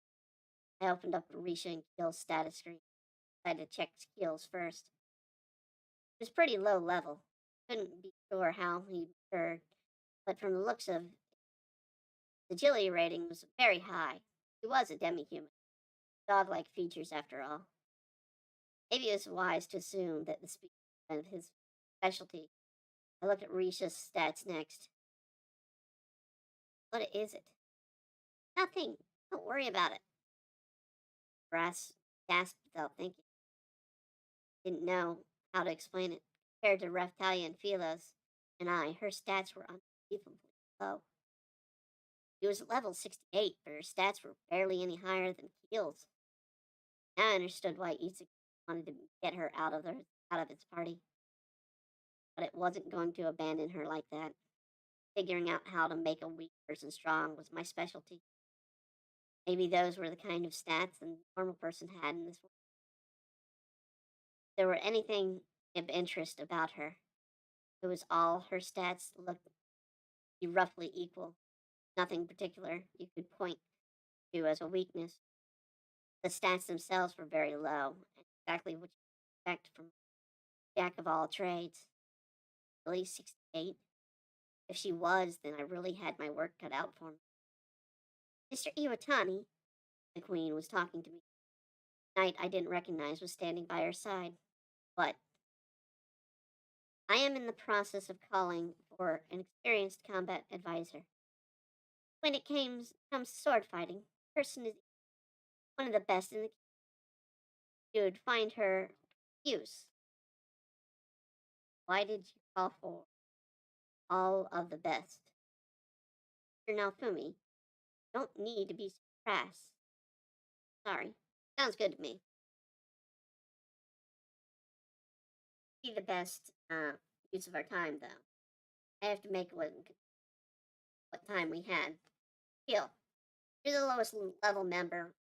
I opened up Risha and Keel's status screen. Decided to check skills first. It was pretty low level. Couldn't be sure how he matured, but from the looks of the agility rating was very high. He was a demi-human. Dog-like features, after all. Maybe it was wise to assume that the speed was his specialty. I looked at Risha's stats next. What is it? Nothing. Don't worry about it. Brass gasped without thinking. Didn't know how to explain it. Compared to Raftalia and Philos and I, her stats were unbelievably low. He was level 68, but her stats were barely any higher than Keel's. Now I understood why Isak wanted to get her out of its party. But it wasn't going to abandon her like that. Figuring out how to make a weak person strong was my specialty. Maybe those were the kind of stats a normal person had in this world. If there were anything of interest about her, it was all her stats looked be roughly equal. Nothing particular you could point to as a weakness. The stats themselves were very low, and exactly what you expect from a jack of all trades. Really, 68? If she was, then I really had my work cut out for me. Mr. Iwatani, the queen was talking to me. The knight I didn't recognize was standing by her side. But I am in the process of calling for an experienced combat advisor. When it comes to sword fighting, person is one of the best in the you would find her use. Why did you call for all of the best? You're Nalfumi. Don't need to be so crass. Sorry. Sounds good to me. Be the best use of our time, though. I have to make what time we had. Heal. You're the lowest level member.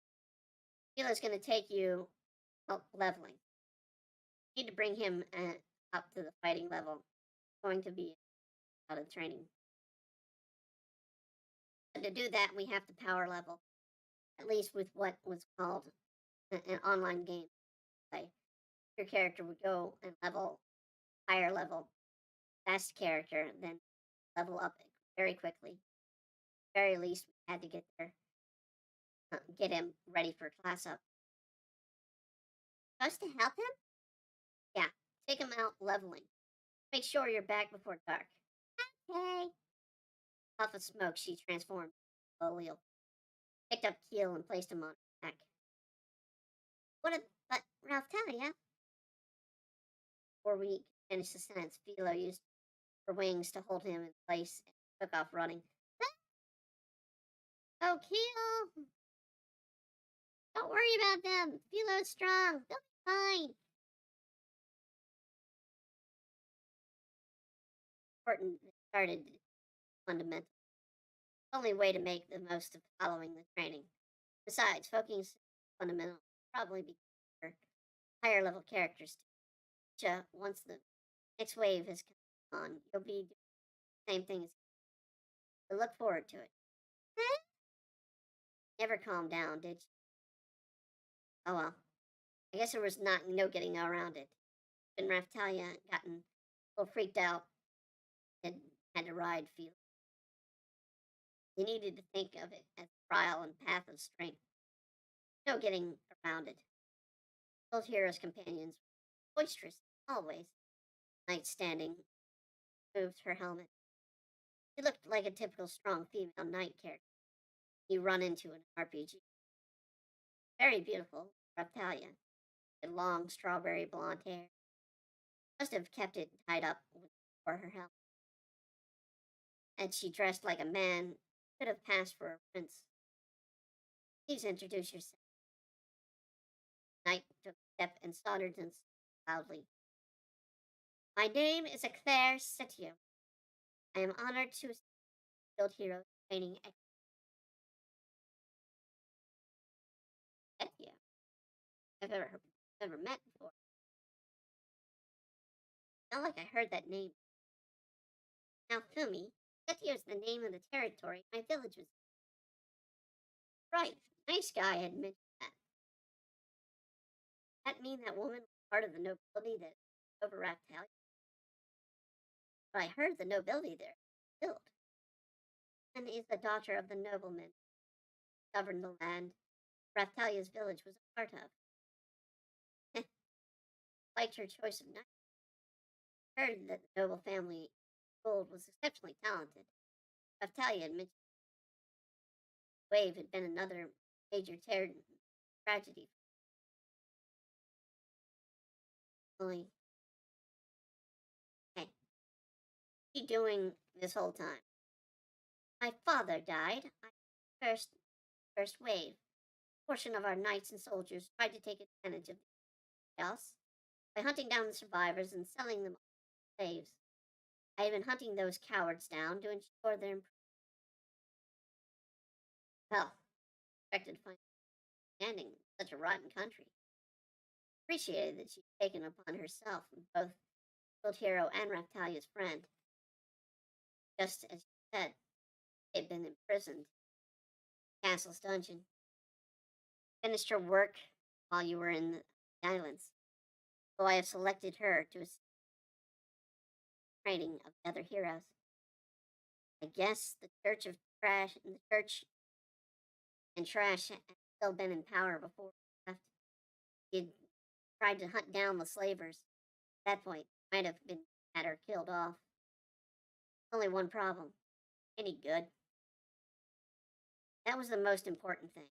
Heal is going to take you up leveling. You need to bring him up to the fighting level. It's going to be out of training. But to do that, we have to power level. At least with what was called an online game play. Your character would go and level higher level, fast character, then level up very quickly. Very least, we had to get him ready for class up. Just to help him? Yeah, take him out leveling. Make sure you're back before dark. Okay. Puff of smoke, she transformed. Slowly, picked up Keel and placed him on her back. But Ralph Talia? Before we finished the sentence, Philo used her wings to hold him in place and took off running. Oh, Keel! Don't worry about them. Philo's strong. They'll be fine. Important started fundamental. Only way to make the most of following the training. Besides, focusing fundamental will probably be for higher level characters. Once the next wave has come on, you'll be doing the same thing as so look forward to it. Never calmed down, did she? Oh well. I guess there was not no getting around it. When Raftalia gotten a little freaked out and had to ride Felix. He needed to think of it as a trial and path of strength. No getting around it. Both Hero's companions were boisterous always. Night standing, moved her helmet. She looked like a typical strong female knight character you run into in an RPG. Very beautiful, Raptalia. Had long strawberry blonde hair. Must have kept it tied up for her helmet. And she dressed like a man. Could have passed for a prince. Please introduce yourself. Knight took a step and stuttered and loudly. My name is Eclair Setio. I am honored to assist Guild Hero training Setio. I've ever met before. Not like I heard that name. Now, Fumi, Setio is the name of the territory my village was in. Right, nice guy had mentioned that. That mean that woman was part of the nobility that over Raptalia? But I heard the nobility there killed. And is the daughter of the nobleman who governed the land Raptalia's village was a part of. Liked her choice of knight. Heard that the noble family Gold was exceptionally talented. Raptalia had mentioned the wave had been another major tragedy. Only, hey, what you doing this whole time? My father died. First wave. A portion of our knights and soldiers tried to take advantage of the chaos by hunting down the survivors and selling them as slaves. I have been hunting those cowards down to ensure their well, expected to find standing in such a rotten country. Appreciated that she'd taken upon herself both Guild Hero and Raptalia's friend. Just as she said, they'd been imprisoned in the castle's dungeon. Finished her work while you were in the islands. So I have selected her to assist training of the other heroes. I guess the Church and Trash had still been in power before we left. He'd tried to hunt down the slavers. At that point, might have been had her killed off. Only one problem. Any good. That was the most important thing.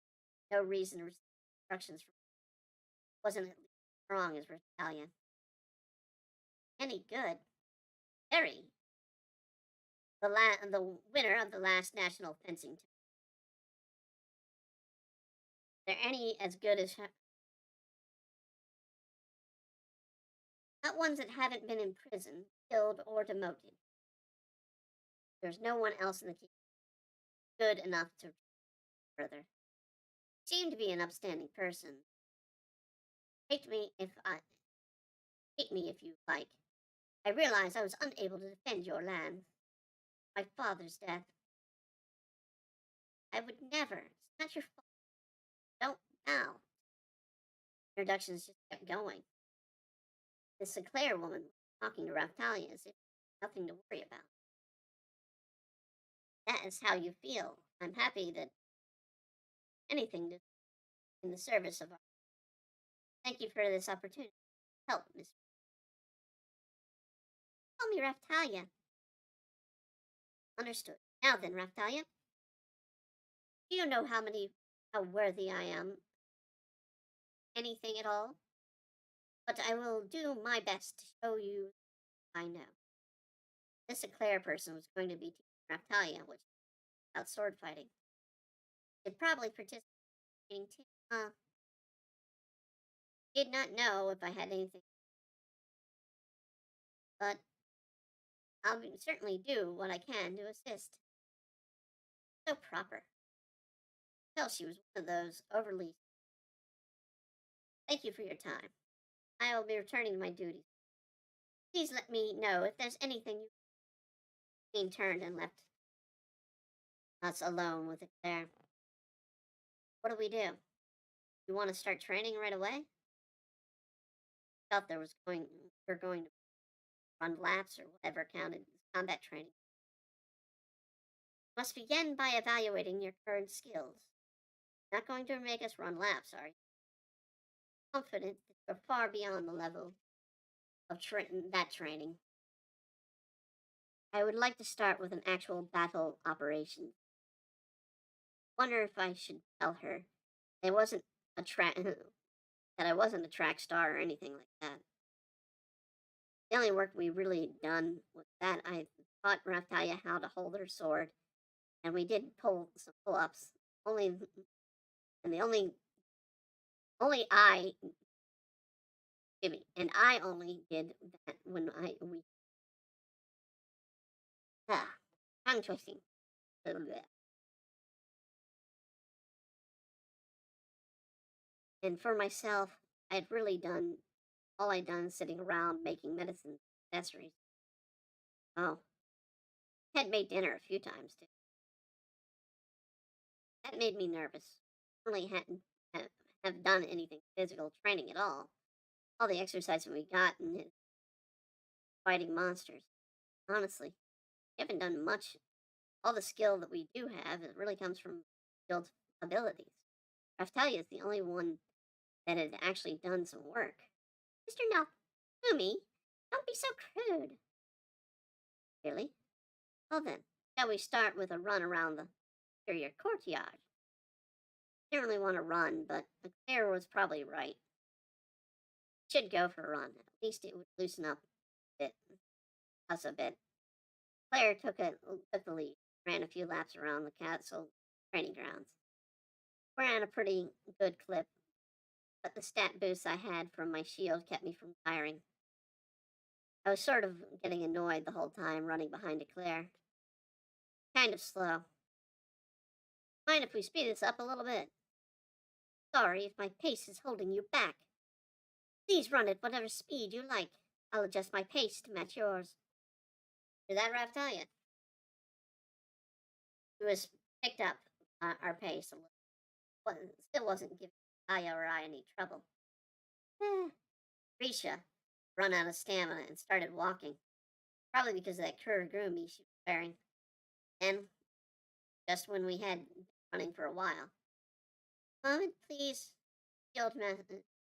No reason to receive instructions from wasn't as strong as Rebellion. Any good. Very. The winner of the last national fencing tournament. There any as good as her? Not ones that haven't been in prison, killed, or demoted. There's no one else in the team good enough to further. Seemed to be an upstanding person. Hate me if you like. I realize I was unable to defend your land. My father's death. I would never. It's not your fault. Don't now. Introductions just kept going. The Sinclair woman was talking to Raptalia as if nothing to worry about. That is how you feel. I'm happy that anything to in the service of our. Thank you for this opportunity. Help, Miss. Call me Raftalia. Understood. Now then, Raftalia. Do you know how worthy I am? Anything at all? But I will do my best to show you I know. This Sinclair person was going to be teaching Raftalia, which about sword fighting. They'd probably participate too. Did not know if I had anything, but certainly do what I can to assist. So proper. Tell she was one of those overly. Thank you for your time. I will be returning to my duties. Please let me know if there's anything you. Being turned and left us alone with it there. What do we do? You want to start training right away? Thought there was going we're going to run laps or whatever counted as combat training. Must begin by evaluating your current skills. Not going to make us run laps, are you? Confident that you're far beyond the level of that training. I would like to start with an actual battle operation. Wonder if I should tell her I wasn't a track that I wasn't a track star or anything like that. The only work we really done was that I taught Raptalia how to hold her sword, and we did pull some pull-ups. Only and the only I give me and I only did that when I we ah, tongue twisting. Blah, blah, blah. And for myself, I'd really done all I'd done sitting around making medicine accessories. Oh, had made dinner a few times too. That made me nervous. Really hadn't have done anything physical training at all. All the exercise we got in is fighting monsters. Honestly, we haven't done much. All the skill that we do have, it really comes from built abilities. Raftalia is the only one that had actually done some work. Mr. Numi, don't be so crude. Really? Well then, shall we start with a run around the interior courtyard? Didn't really want to run, but Claire was probably right. Should go for a run. At least it would loosen up a bit, us a bit. Claire took the lead, ran a few laps around the castle training grounds. We're on a pretty good clip, but the stat boosts I had from my shield kept me from tiring. I was sort of getting annoyed the whole time running behind Claire. Kind of slow. Mind if we speed this up a little bit? Sorry if my pace is holding you back. Please run at whatever speed you like. I'll adjust my pace to match yours. Did that Raptalia? It was picked up our pace a little. Still wasn't giving Aya or I any trouble. Risha run out of stamina and started walking. Probably because of that Kuragumi she was wearing. And just when we had been running for a while. Moment, please. The old man,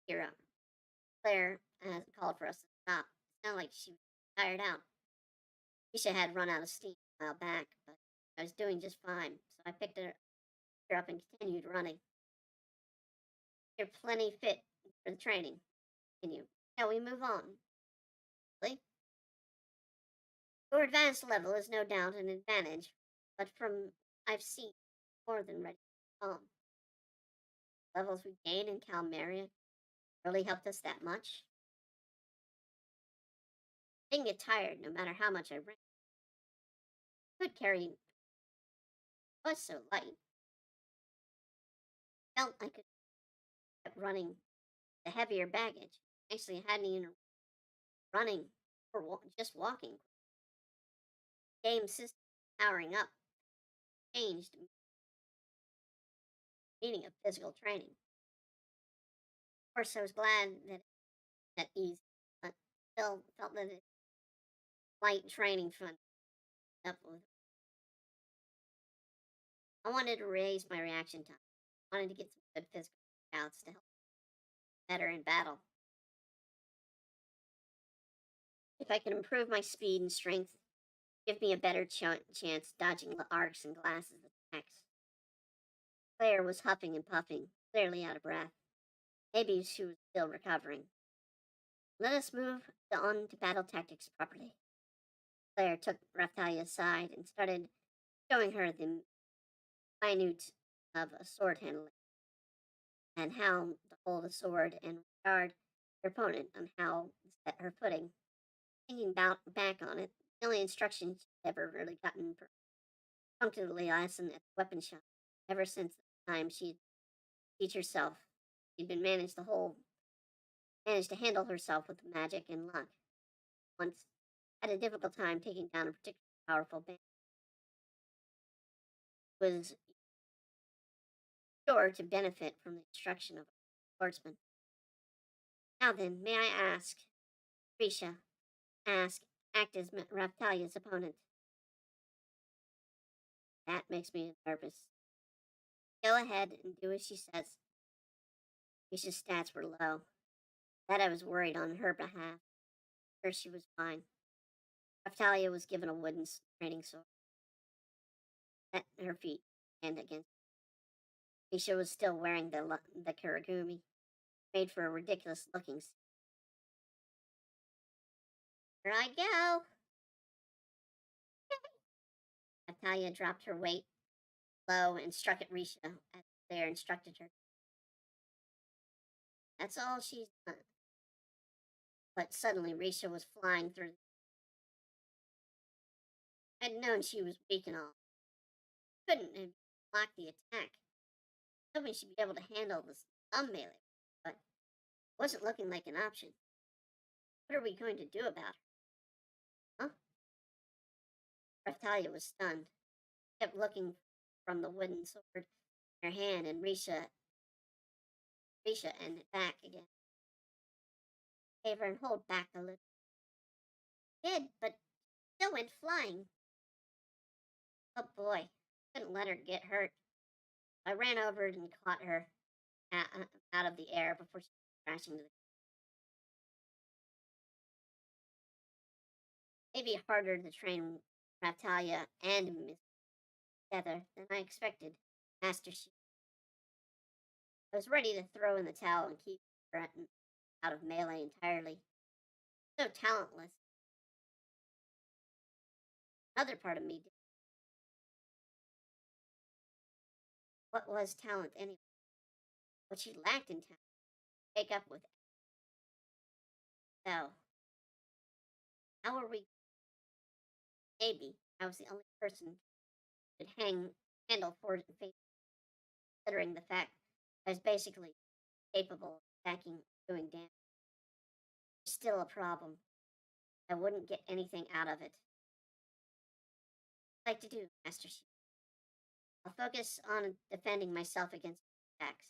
hero. Claire called for us to stop. It sounded like she was tired out. Risha had run out of steam a while back, but I was doing just fine, so I picked her up and continued running. You're plenty fit for the training. Continue. Shall we move on? Really? Your advanced level is no doubt an advantage, but from I've seen more than ready to calm. Levels we gained in Calmaria really helped us that much. I didn't get tired no matter how much I ran. Could carry was so light. Felt I could keep running the heavier baggage. Actually, I hadn't even running or just walking. Game system powering up changed the meaning of physical training. Of course, I was glad that easy, but still felt that it light training fun up with. I wanted to raise my reaction time. I wanted to get some good physical workouts to help better in battle. If I could improve my speed and strength, give me a better chance dodging the arcs and glasses attacks. Claire was huffing and puffing, clearly out of breath. Maybe she was still recovering. Let us move on to battle tactics properly. Claire took Raptalia aside and started showing her the minute of a sword handling and how to hold a sword and regard her opponent and how to set her footing. Thinking back on it, the only instructions she'd ever really gotten for punctually lesson at the weapon shop. Ever since the time she'd teach herself, she'd been managed to handle herself with magic and luck. Once had a difficult time taking down a particularly powerful band. Was sure to benefit from the instruction of swordsman. Now then, may I ask, Risha, act as Raptalia's opponent. That makes me nervous. Go ahead and do as she says. Risha's stats were low. That I was worried on her behalf. Sure, she was fine. Raptalia was given a wooden training sword at her feet and against. Risha was still wearing the Kuragumi, made for a ridiculous looking. Here I go. Raptalia dropped her weight low and struck at Risha as Claire instructed her. That's all she's done. But suddenly Risha was flying through. I'd known she was weak and all. Couldn't have blocked the attack. Hoping she'd be able to handle this melee, but it wasn't looking like an option. What are we going to do about her? Huh? Raptalia was stunned. Kept looking from the wooden sword in her hand and Risha and back again. Gave her and hold back a little. Did, but still went flying. Oh boy, couldn't let her get hurt. I ran over and caught her out of the air before she was crashing to the. Maybe harder to train Raptalia and Miss together than I expected. Master Shi. I was ready to throw in the towel and keep her out of melee entirely. So talentless. Another part of me did. What was talent anyway? What she lacked in talent. Take up with it. So, how were we? Maybe I was the only person who could handle force fate, considering the fact I was basically capable of attacking, doing damage. Still a problem. I wouldn't get anything out of it. What I'd like to do, Master Shi. I'll focus on defending myself against attacks.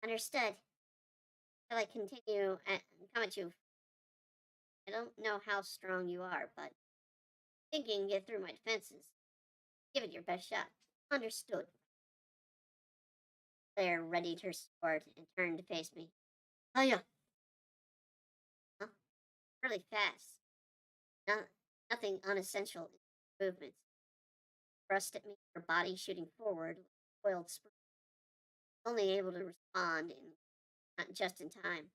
Understood. Shall I continue and come at you? I don't know how strong you are, but think you can get through my defenses. Give it your best shot. Understood. Claire readied her sword and turned to face me. Oh yeah. Huh? Really fast. No, nothing unessential in movements. Thrust at me, her body shooting forward with a coiled spring. Only able to respond not just in time.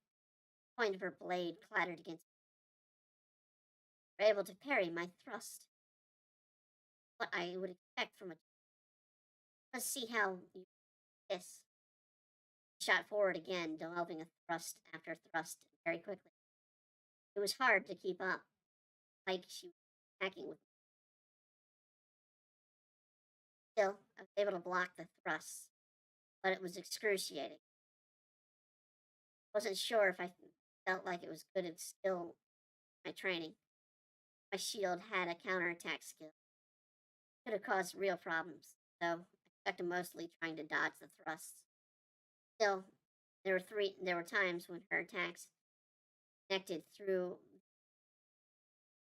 The point of her blade clattered against me. Were able to parry my thrust. What I would expect from a. Let's see how you this. Shot forward again, delving a thrust after thrust very quickly. It was hard to keep up, like she was attacking with me. Still, I was able to block the thrusts, but it was excruciating. Wasn't sure if I felt like it was good at skill my training. My shield had a counterattack skill. Could have caused real problems, though I stuck to mostly trying to dodge the thrusts. Still, there were times when her attacks connected through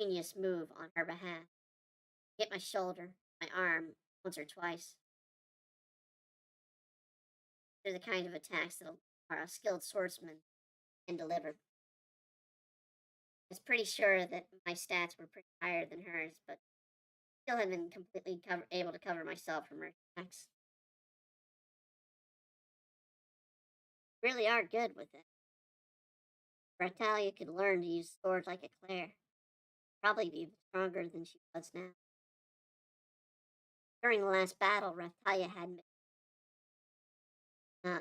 genius move on her behalf. Hit my shoulder, my arm, once or twice. They're the kind of attacks that a skilled swordsman can deliver. I was pretty sure that my stats were pretty higher than hers, but still had been completely able to cover myself from her attacks. Really are good with it. Bratalia could learn to use swords like a Claire. Probably be stronger than she was now. During the last battle, Raptalia had uh,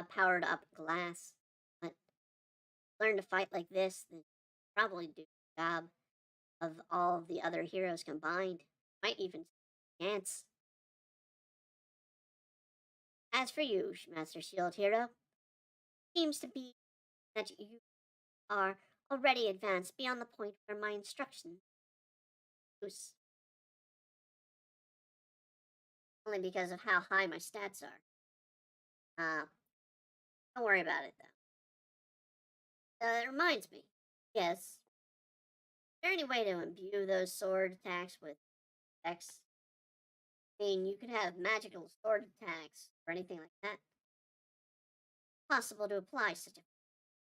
a powered up glass, but learn to fight like this, then probably do the job of all of the other heroes combined. Might even chance. As for you, Master Shield Hero, seems to be that you are already advanced beyond the point where my instructions use. Only because of how high my stats are. Don't worry about it, though. It reminds me. Yes. Is there any way to imbue those sword attacks with X? I mean, you could have magical sword attacks or anything like that. Possible to apply such a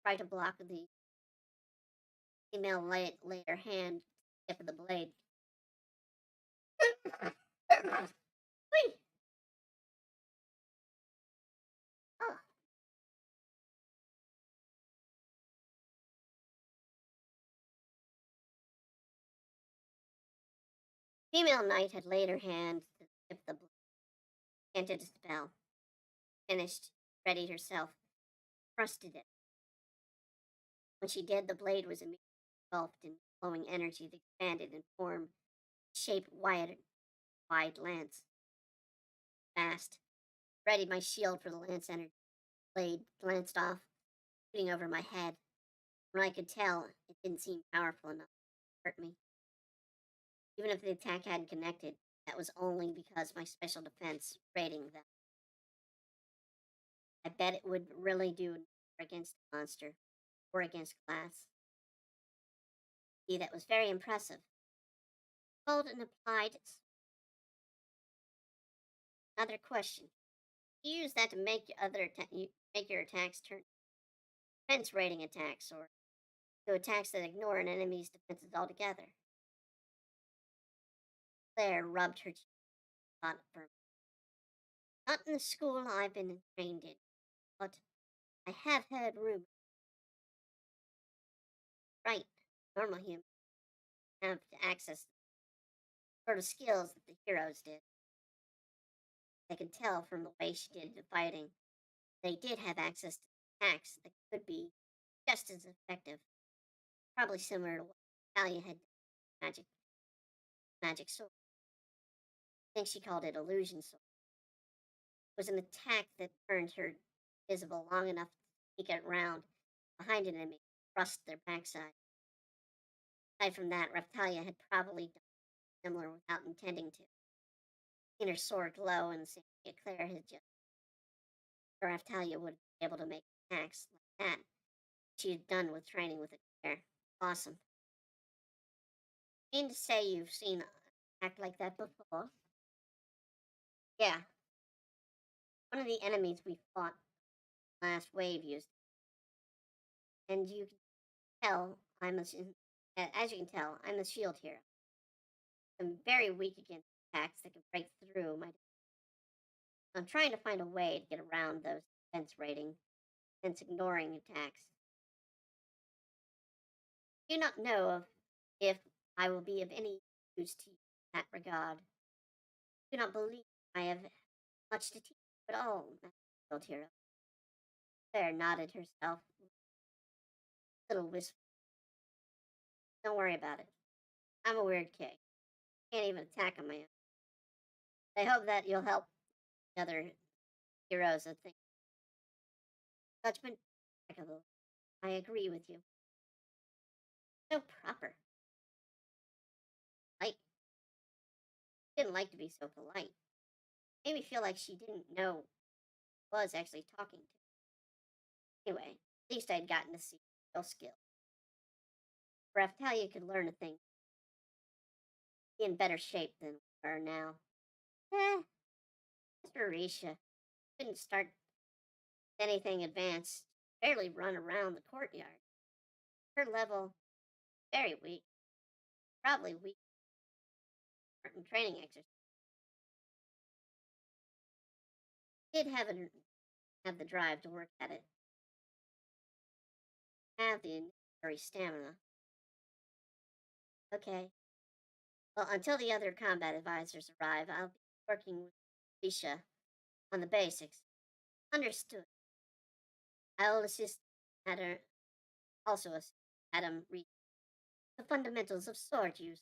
try to block the female later hand tip of the blade. Whee! Oh, female knight had laid her hand to the tip of the blade, chanted a spell, finished, readied herself, thrusted it. When she did, the blade was immediately engulfed in flowing energy that expanded and formed shape wide lance. Fast. Readied my shield for the lance energy. Blade glanced off, shooting over my head. When I could tell, it didn't seem powerful enough to hurt me. Even if the attack hadn't connected, that was only because my special defense rating that. I bet it would really do against a monster or against glass. See, that was very impressive. Bold and applied. Another question. You use that to make make your attacks turn defense rating attacks or to attacks that ignore an enemy's defenses altogether. Claire rubbed her cheek thought for not in the school I've been trained in, but I have heard rumors. Right, normal humans have to access the sort of skills that the heroes did. I could tell from the way she did the fighting. They did have access to attacks that could be just as effective, probably similar to what Talia had magic magic sword. I think she called it illusion sword. It was an attack that turned her visible long enough to sneak it around behind an enemy, thrust their backside. Aside from that, Raphtalia had probably done similar without intending to. Seen her sword glow and seeing that Claire had just or Raphtalia would be able to make attacks like that. She had done with training with a Claire. Awesome. Mean to say you've seen an act like that before? Yeah. One of the enemies we fought last wave used it. And you can tell as you can tell, I'm a shield hero. I'm very weak against attacks that can break through my. I'm trying to find a way to get around those defense rating, hence ignoring attacks. I do not know if I will be of any use to you in that regard. I do not believe I have much to teach you at all, Master Shield Hero. Claire nodded herself, a little wistful. Don't worry about it. I'm a weird kid. Can't even attack on my own. I hope that you'll help the other heroes that think judgment. I agree with you. So proper. Like, didn't like to be so polite. Made me feel like she didn't know who I was actually talking to. Anyway, at least I'd gotten to see real skill. Raftalia could learn a thing. Be in better shape than we are now. Eh, as for Risha, couldn't start anything advanced. Barely run around the courtyard. Her level, very weak. Probably weak from training exercise. Did have the drive to work at it. Have the necessary stamina. Okay. Well, until the other combat advisors arrive, I'll be working with Risha on the basics. Understood. I'll assist Adam, also assist Adam read the fundamentals of sword use.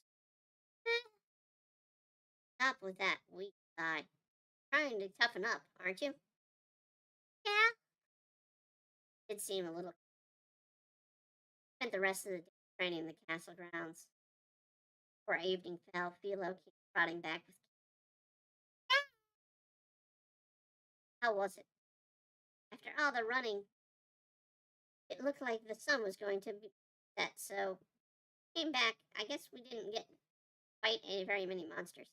Eh, stop with that weak side. Trying to toughen up, aren't you? Yeah. Did seem a little. Spent the rest of the day training in the castle grounds. Before evening fell, Philo came trotting back with. How was it? After all the running, it looked like the sun was going to be set, so came back. I guess we didn't get quite very many monsters.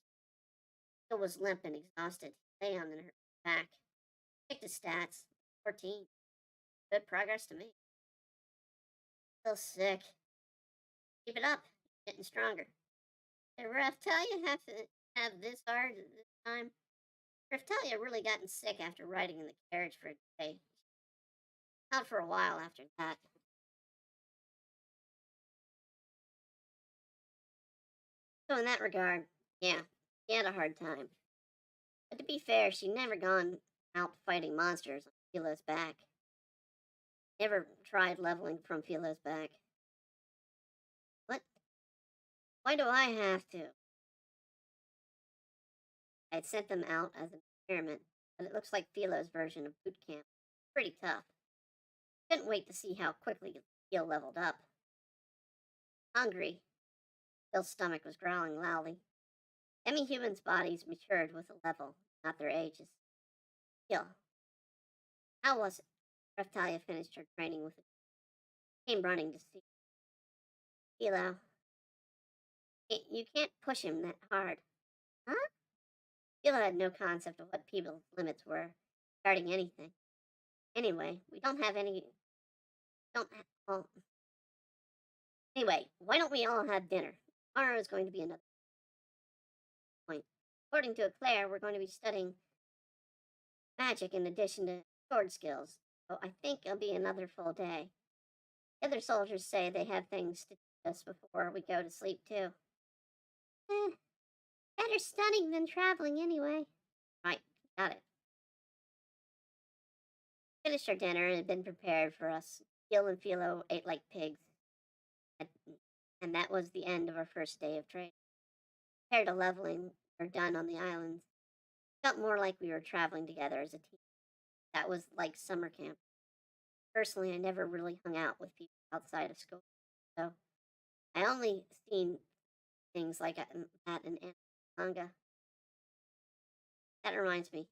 Phil was limp and exhausted. He lay on her back. Checked his stats. 14. Good progress to me. Still sick. Keep it up. Getting stronger. Did Raftalia have to have this hard this time? Raftalia really gotten sick after riding in the carriage for a day. Not for a while after that. So in that regard, yeah, she had a hard time. But to be fair, she never gone out fighting monsters on Philo's back. Never tried leveling from Philo's back. What? Why do I have to? I had sent them out as an experiment, but it looks like Philo's version of boot camp. Pretty tough. Couldn't wait to see how quickly Phil leveled up. Hungry. Phil's stomach was growling loudly. Demi-humans' bodies matured with a level, not their ages. Phil. How was it? Reptalia finished her training with it. Came running to see. Philo. You can't push him that hard. Huh? Philo had no concept of what people's limits were regarding anything. Anyway, we don't have any. Don't. Well, anyway, why don't we all have dinner? Tomorrow is going to be another point. According to Eclair, we're going to be studying magic in addition to sword skills. So I think it'll be another full day. The other soldiers say they have things to teach us before we go to sleep too. Better studying than traveling anyway. Right, got it. Finished our dinner and had been prepared for us. Gil and Philo ate like pigs. And that was the end of our first day of training. Compared to leveling, we're done on the islands. Felt more like we were traveling together as a team. That was like summer camp. Personally, I never really hung out with people outside of school, so I only seen things like that in manga. That reminds me,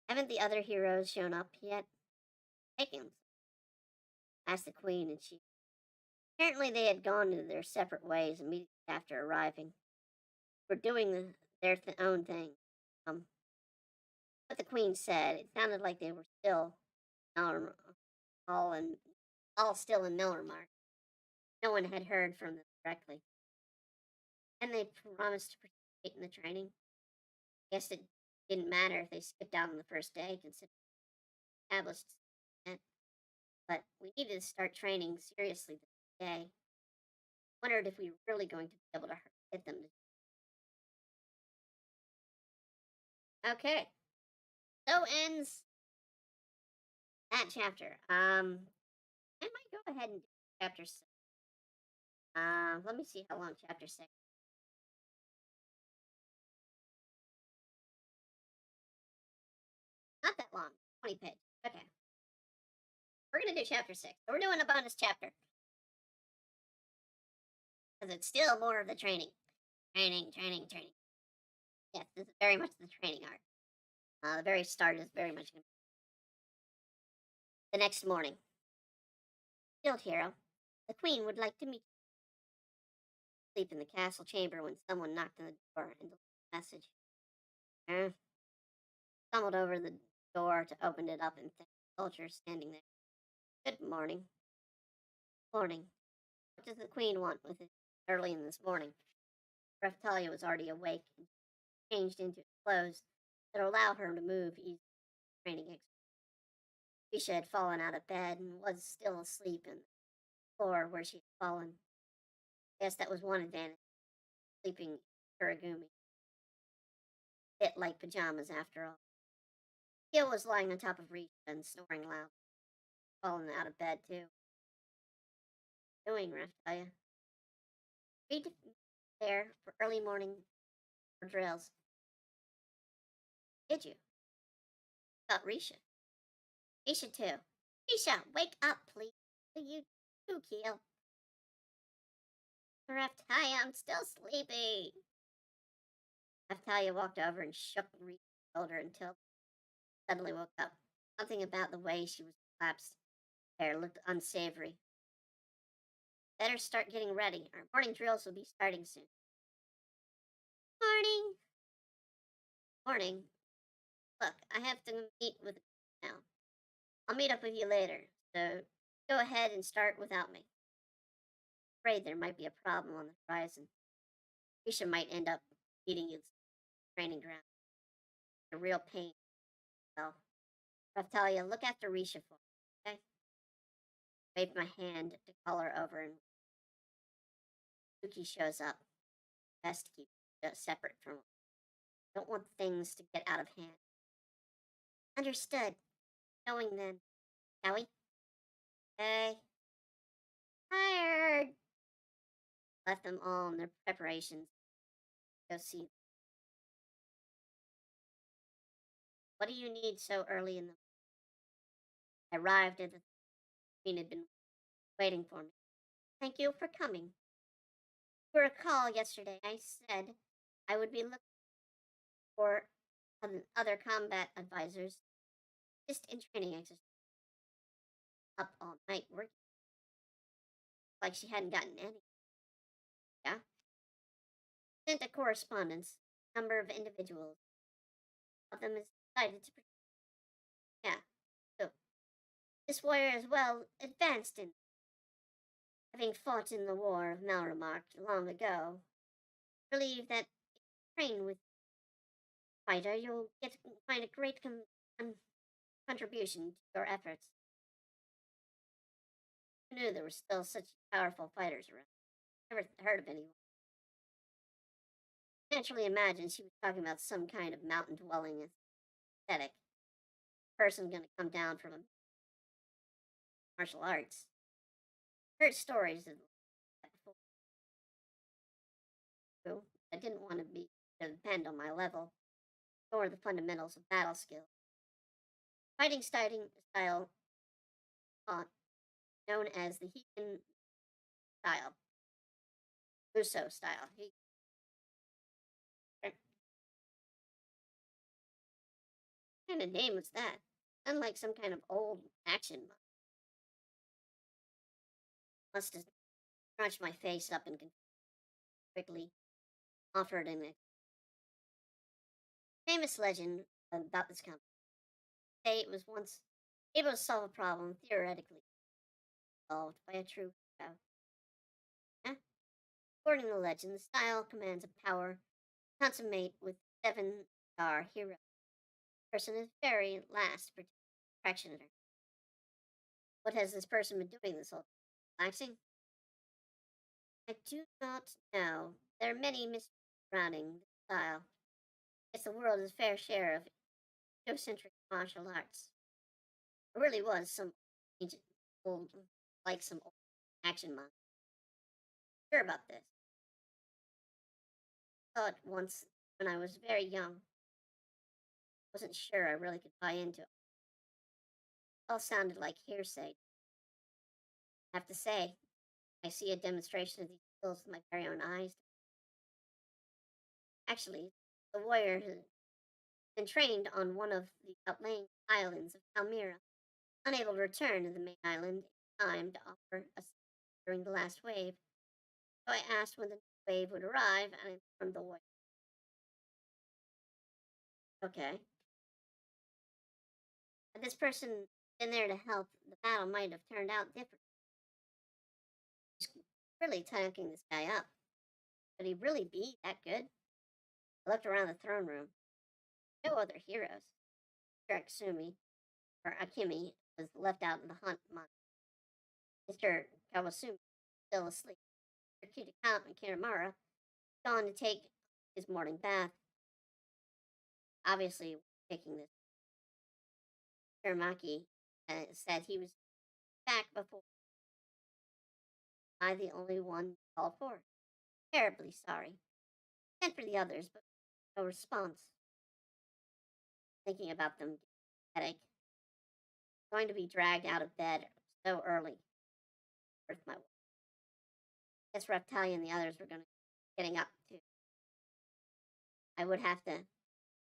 haven't the other heroes shown up yet? Taken, asked the queen, and she apparently they had gone to their separate ways immediately after arriving. Were doing their own thing. What the queen said, it sounded like they were still Miller- all in all still in Miller Mark. No one had heard from them directly, and they promised to participate in the training. Guess it didn't matter if they skipped out on the first day, considering established. It. But we needed to start training seriously this day. Wondered if we were really going to be able to get them to. Okay, so ends that chapter. I might go ahead and do chapter 6. Let me see how long chapter 6. Not that long. 20 pages. Okay. We're gonna do chapter 6. So we're doing a bonus chapter. Because it's still more of the training. Training. Yes, this is very much the training arc. The very start is very much gonna the next morning. Field hero. The queen would like to meet you. Sleep in the castle chamber when someone knocked on the door and delivered a message. Stumbled over the door to open it up and found a soldier standing there. Good morning. Morning. What does the queen want with it early in this morning? Raftalia was already awake and changed into clothes that allow her to move easily. Training Risha had fallen out of bed and was still asleep on the floor where she had fallen. I guess that was one advantage. Sleeping Kuragumi. Bit like pajamas after all. Gil was lying on top of Risha and snoring loud. Fallen out of bed too. Doing, Raftalia? Read there for early morning drills. Did you? About Risha. Risha too. Risha, wake up, please. You too, Keel. Raftalia, I'm still sleepy. Raftalia walked over and shook Risha's shoulder until suddenly woke up. Something about the way she was collapsed there looked unsavory. Better start getting ready. Our morning drills will be starting soon. Morning. Morning. Look, I have to meet with now. I'll meet up with you later, so go ahead and start without me. Afraid there might be a problem on the horizon. Risha might end up beating you to the training ground. A real pain. So, Raftalia, look after Risha for me, okay? Waved my hand to call her over, and Suki shows up. Best to keep separate from. Don't want things to get out of hand. Understood. Going then, shall we? Okay. Tired. Left them all in their preparations. Go see. What do you need so early in the? I arrived at the. Queen had been waiting for me. Thank you for coming. You recall yesterday I said I would be looking for other combat advisors just in training exercise. Up all night working like she hadn't gotten any. Yeah. Sent a correspondence. Number of individuals. Of them is decided to. Yeah. So this warrior is well advanced in having fought in the war of Malramark long ago. Believe that if you train with fighter, you'll find a great contribution to your efforts. Who knew there were still such powerful fighters around? Never heard of anyone. Naturally imagined she was talking about some kind of mountain dwelling aesthetic. Person gonna come down from martial arts. Heard stories of that before. True, I didn't want to depend on my level, nor the fundamentals of battle skill. Fighting style known as the Hegan style. Russo style. What kind of name was that? Unlike some kind of old action. Must have scrunched my face up and quickly offered an famous legend about this company. Say it was once able to solve a problem theoretically solved by a true hero. Eh? According to the legend, the style commands a power to consummate with 7-star hero. The person is very last practitioner. What has this person been doing this whole time? Relaxing? I do not know. There are many mysteries surrounding the style. Guess the world is a fair share of egocentric martial arts. It really was some ancient old, like some old action monster. Sure about this. Saw it once when I was very young. Wasn't sure I really could buy into it. All sounded like hearsay. I have to say, I see a demonstration of these skills with my very own eyes. Actually, the warrior has been trained on one of the outlying islands of Palmyra, unable to return to the main island in time to offer a during the last wave. So I asked when the next wave would arrive and informed the warrior. Okay. Had this person been there to help, the battle might have turned out different. He's really talking this guy up. Could he really be that good? I looked around the throne room. No other heroes. Mr. Aksumi, or Akimi, was left out in the hunt month. Mr. Kawasumi, still asleep. Mr. Kitakam and Kiramara, gone to take his morning bath. Obviously, taking this. Shiramaki said he was back before. I the only one called for. Terribly sorry. Sent for the others, but no response. Thinking about them, headache. Going to be dragged out of bed so early. Worth my. Guess Reptalia and the others were going to getting up too. I would have to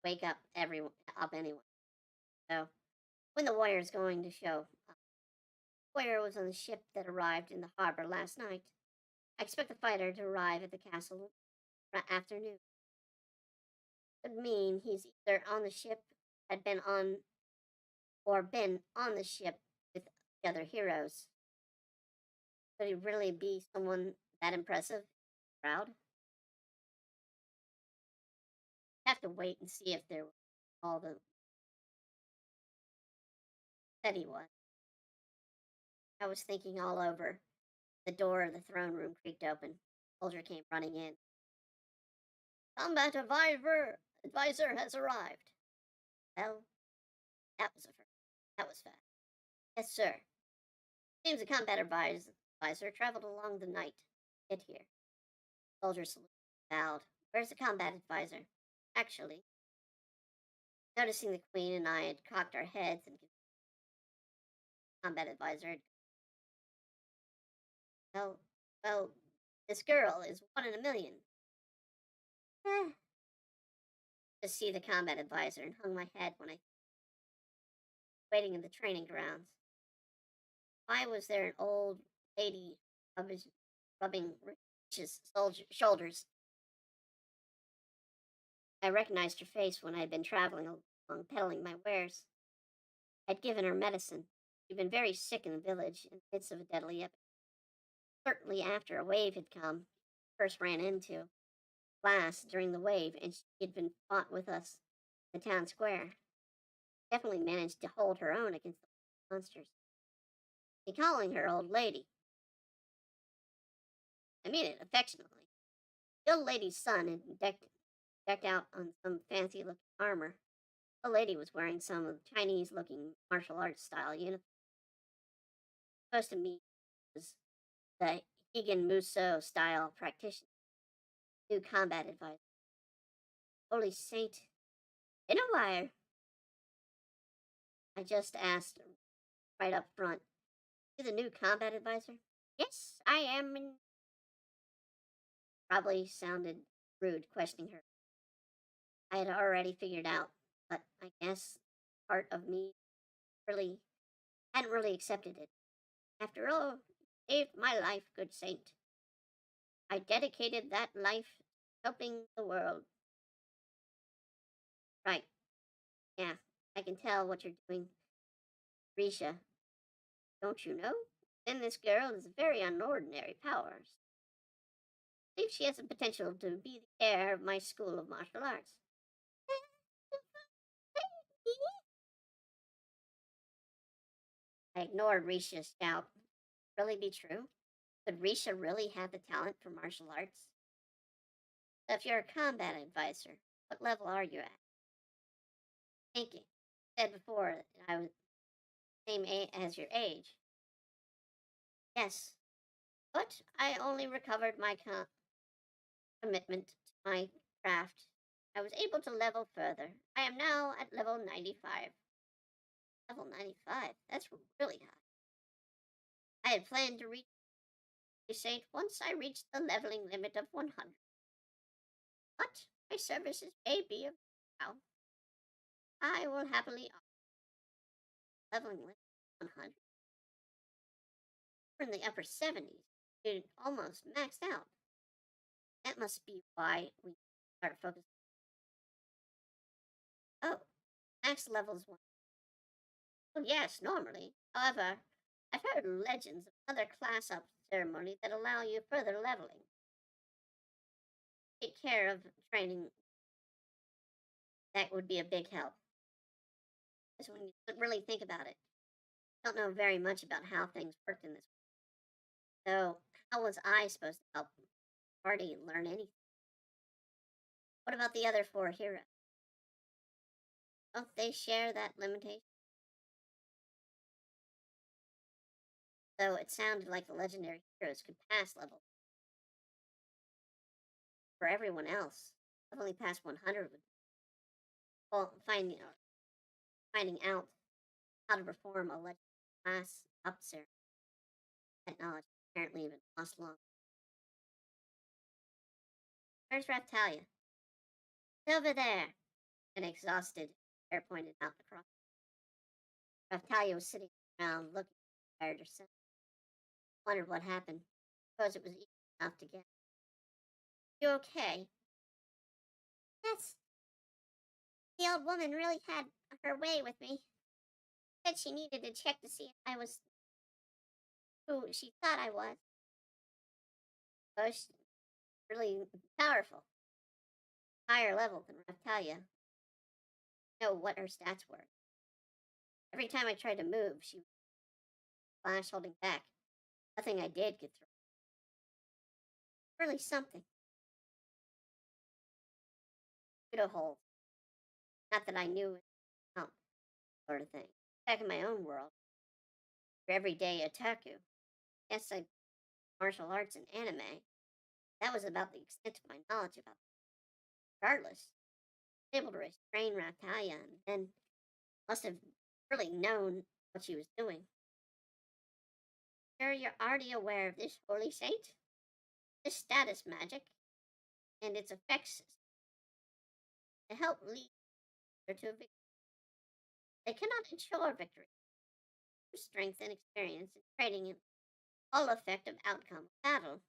wake up everyone up anyway. So when the warrior's going to show. Warrior was on the ship that arrived in the harbor last night. I expect the fighter to arrive at the castle afternoon. Could mean he's either on the ship, had been on, or been on the ship with the other heroes. Could he really be someone that impressive? Proud? Have to wait and see if there were all the said he was. I was thinking all over. The door of the throne room creaked open. Soldier came running in. Combat advisor has arrived. Well, that was a first. That was fast. Yes, sir. Seems the combat advisor traveled along the night to get here. Soldier saluted, bowed. Where's the combat advisor? Actually, noticing the queen and I had cocked our heads and combat advisor had, well, this girl is one in a million. Eh. To see the combat advisor and hung my head when I waiting in the training grounds. Why was there an old lady rubbing Rich's shoulders? I recognized her face when I had been traveling along peddling my wares. I'd given her medicine. She'd been very sick in the village in the midst of a deadly epidemic. Certainly after a wave had come, first ran into class during the wave, and she had been fought with us in the town square. Definitely managed to hold her own against the monsters. They calling her old lady. I mean it affectionately. The old lady's son had been decked out on some fancy looking armor. The lady was wearing some Chinese looking martial arts style uniform. Supposed to meet was the Higan Muso style practitioner, new combat advisor. Holy saint. In a wire. I just asked right up front. You the new combat advisor? Yes, I am. Probably sounded rude questioning her. I had already figured out, but I guess part of me really hadn't really accepted it. After all, you saved my life, good saint. I dedicated that life to helping the world. Right, yeah, I can tell what you're doing, Risha. Don't you know? Then this girl is very unordinary powers. I believe she has the potential to be the heir of my school of martial arts. I ignored Risha's shout. Really be true? Could Risha really have the talent for martial arts? If you're a combat advisor, what level are you at? Thinking. Said before that I was the same as your age. Yes, but I only recovered my commitment to my craft. I was able to level further. I am now at level 95. Level 95? That's really high. I had planned to reach the saint once I reached the leveling limit of 100. But my services may be of now. I will happily leveling limit 100. We're in the upper 70s. It almost maxed out. That must be why we start focusing. Oh, max levels 1. Well, yes, normally. However, I've heard legends of another class up ceremony that allow you further leveling. Take care of training. That would be a big help. Because when you really think about it, I don't know very much about how things worked in this. So, how was I supposed to help party learn anything? What about the other 4 heroes? Don't they share that limitation? So it sounded like the legendary heroes could pass level. For everyone else, leveling past 100 would finding out how to perform a legendary class up ceremony. That knowledge apparently even lost long. Where's Raftalia? It's over there. An exhausted hair pointed out across. Raftalia was sitting around looking tired herself. Wondered what happened. Suppose it was easy enough to get. You okay? Yes, the old woman really had her way with me. Said she needed to check to see if I was who she thought I was. Oh, she's really powerful. Higher level than Raftalia. Know what her stats were. Every time I tried to move, she would flash holding back. Nothing I did could throw. Really something. Kudo hold. Not that I knew it count, sort of thing. Back in my own world, for everyday otaku. Yes, I martial arts and anime. That was about the extent of my knowledge about them. Regardless, I was able to restrain Ratalia and then must have really known what she was doing. Sure, you're already aware of this, holy saint? This status magic and its effects to help lead her to a victory. They cannot ensure victory. Strength and experience in trading in all effective outcome of battle.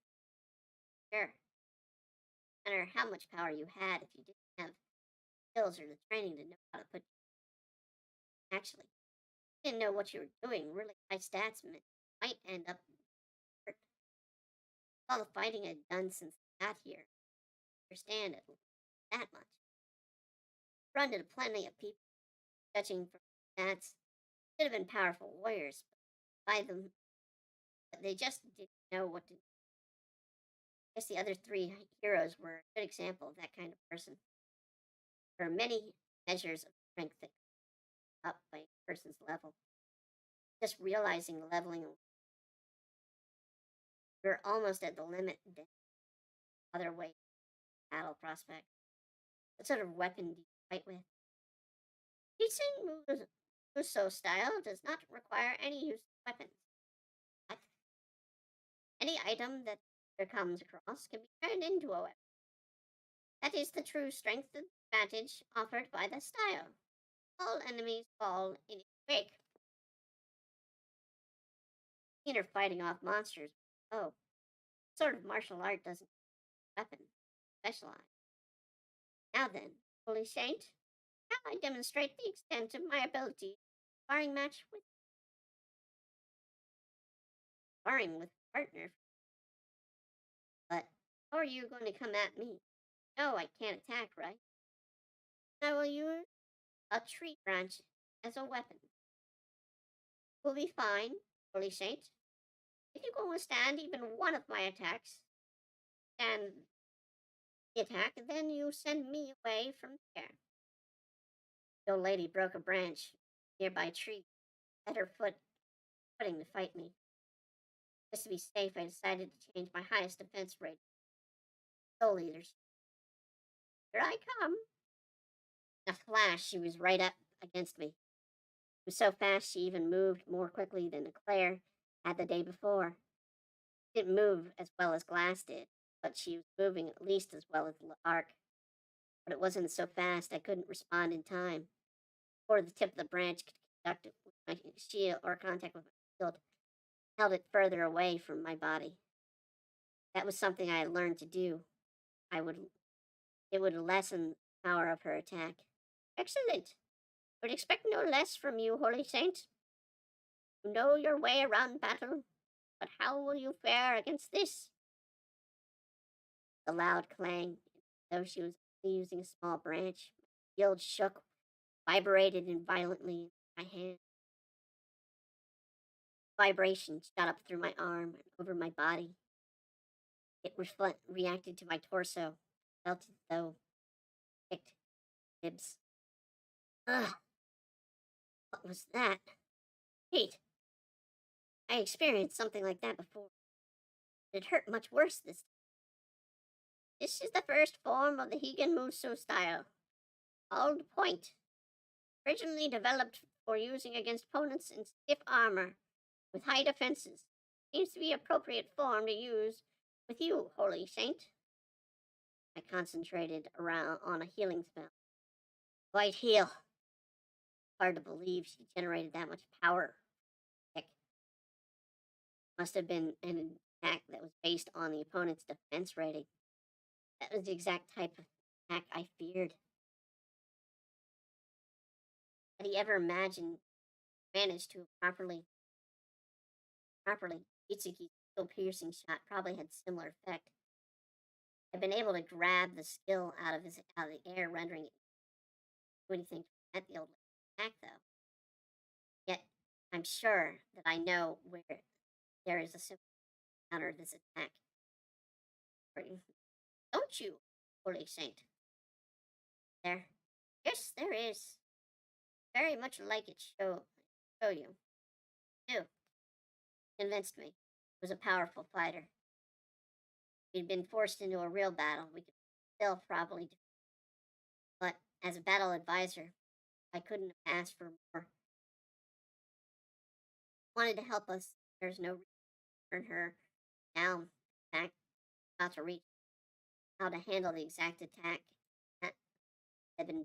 Sure, no matter how much power you had if you didn't have skills or the training to know how to put actually didn't know what you were doing, really high stats might end up hurt. All the fighting I'd done since I got here. Understand it that much. Run into plenty of people judging from stats. Should have been powerful warriors, but by them but they just didn't know what to do. I guess the other three heroes were a good example of that kind of person. There are many measures of strength that come up by a person's level. Just realizing leveling, we're almost at the limit. Then other way, battle prospect. What sort of weapon do you fight with? Teaching Muso style does not require any use of weapons. But any item that there comes across can be turned into a weapon. That is the true strength and advantage offered by the style. All enemies fall in its wake. Seen her fighting off monsters. Oh, sort of martial art doesn't weapon specialize. Now then, Holy Saint, how I demonstrate the extent of my ability sparring match with sparring with a partner. But how are you going to come at me? No, I can't attack, right? I will use a tree branch as a weapon. We'll be fine, Holy Saint. If you can withstand even one of my attacks, and the attack, then you send me away from there. The old lady broke a branch nearby tree at her footing to fight me. Just to be safe, I decided to change my highest defense rate. Soul Eaters. Here I come. In a flash, she was right up against me. She was so fast she even moved more quickly than Claire had the day before. She didn't move as well as Glass did, but she was moving at least as well as Arc. But it wasn't so fast I couldn't respond in time. Before the tip of the branch could conduct it with my shield or contact with my shield, held it further away from my body. That was something I had learned to do. It would lessen the power of her attack. Excellent. Would expect no less from you, Holy Saint. You know your way around battle, but how will you fare against this? The loud clang, though she was only using a small branch. My shield shook, vibrated and violently in my hand. Vibration shot up through my arm and over my body. It reacted to my torso. I felt as though it kicked ribs. Ugh, what was that? Wait, I experienced something like that before. It hurt much worse this time. This is the first form of the Higan Muso style, called Point. Originally developed for using against opponents in stiff armor with high defenses. Seems to be appropriate form to use with you, Holy Saint. I concentrated around on a healing spell. White heal. Hard to believe she generated that much power. Heck, must have been an attack that was based on the opponent's defense rating. That was the exact type of attack I feared. Had he ever imagined managed to properly Itsuki's skill piercing shot probably had similar effect. I've been able to grab the skill out of the air, rendering it do anything to prevent the old lady's attack though. Yet I'm sure that I know where there is a simple counter this attack. Don't you, holy saint? There. Yes, there is. Very much like it show you. Do. Convinced me. He was a powerful fighter. If we'd been forced into a real battle, we could still probably do. But as a battle advisor, I couldn't have asked for more. Wanted to help us. There's no reason to turn her down. In fact, about to reach how to handle the exact attack that had been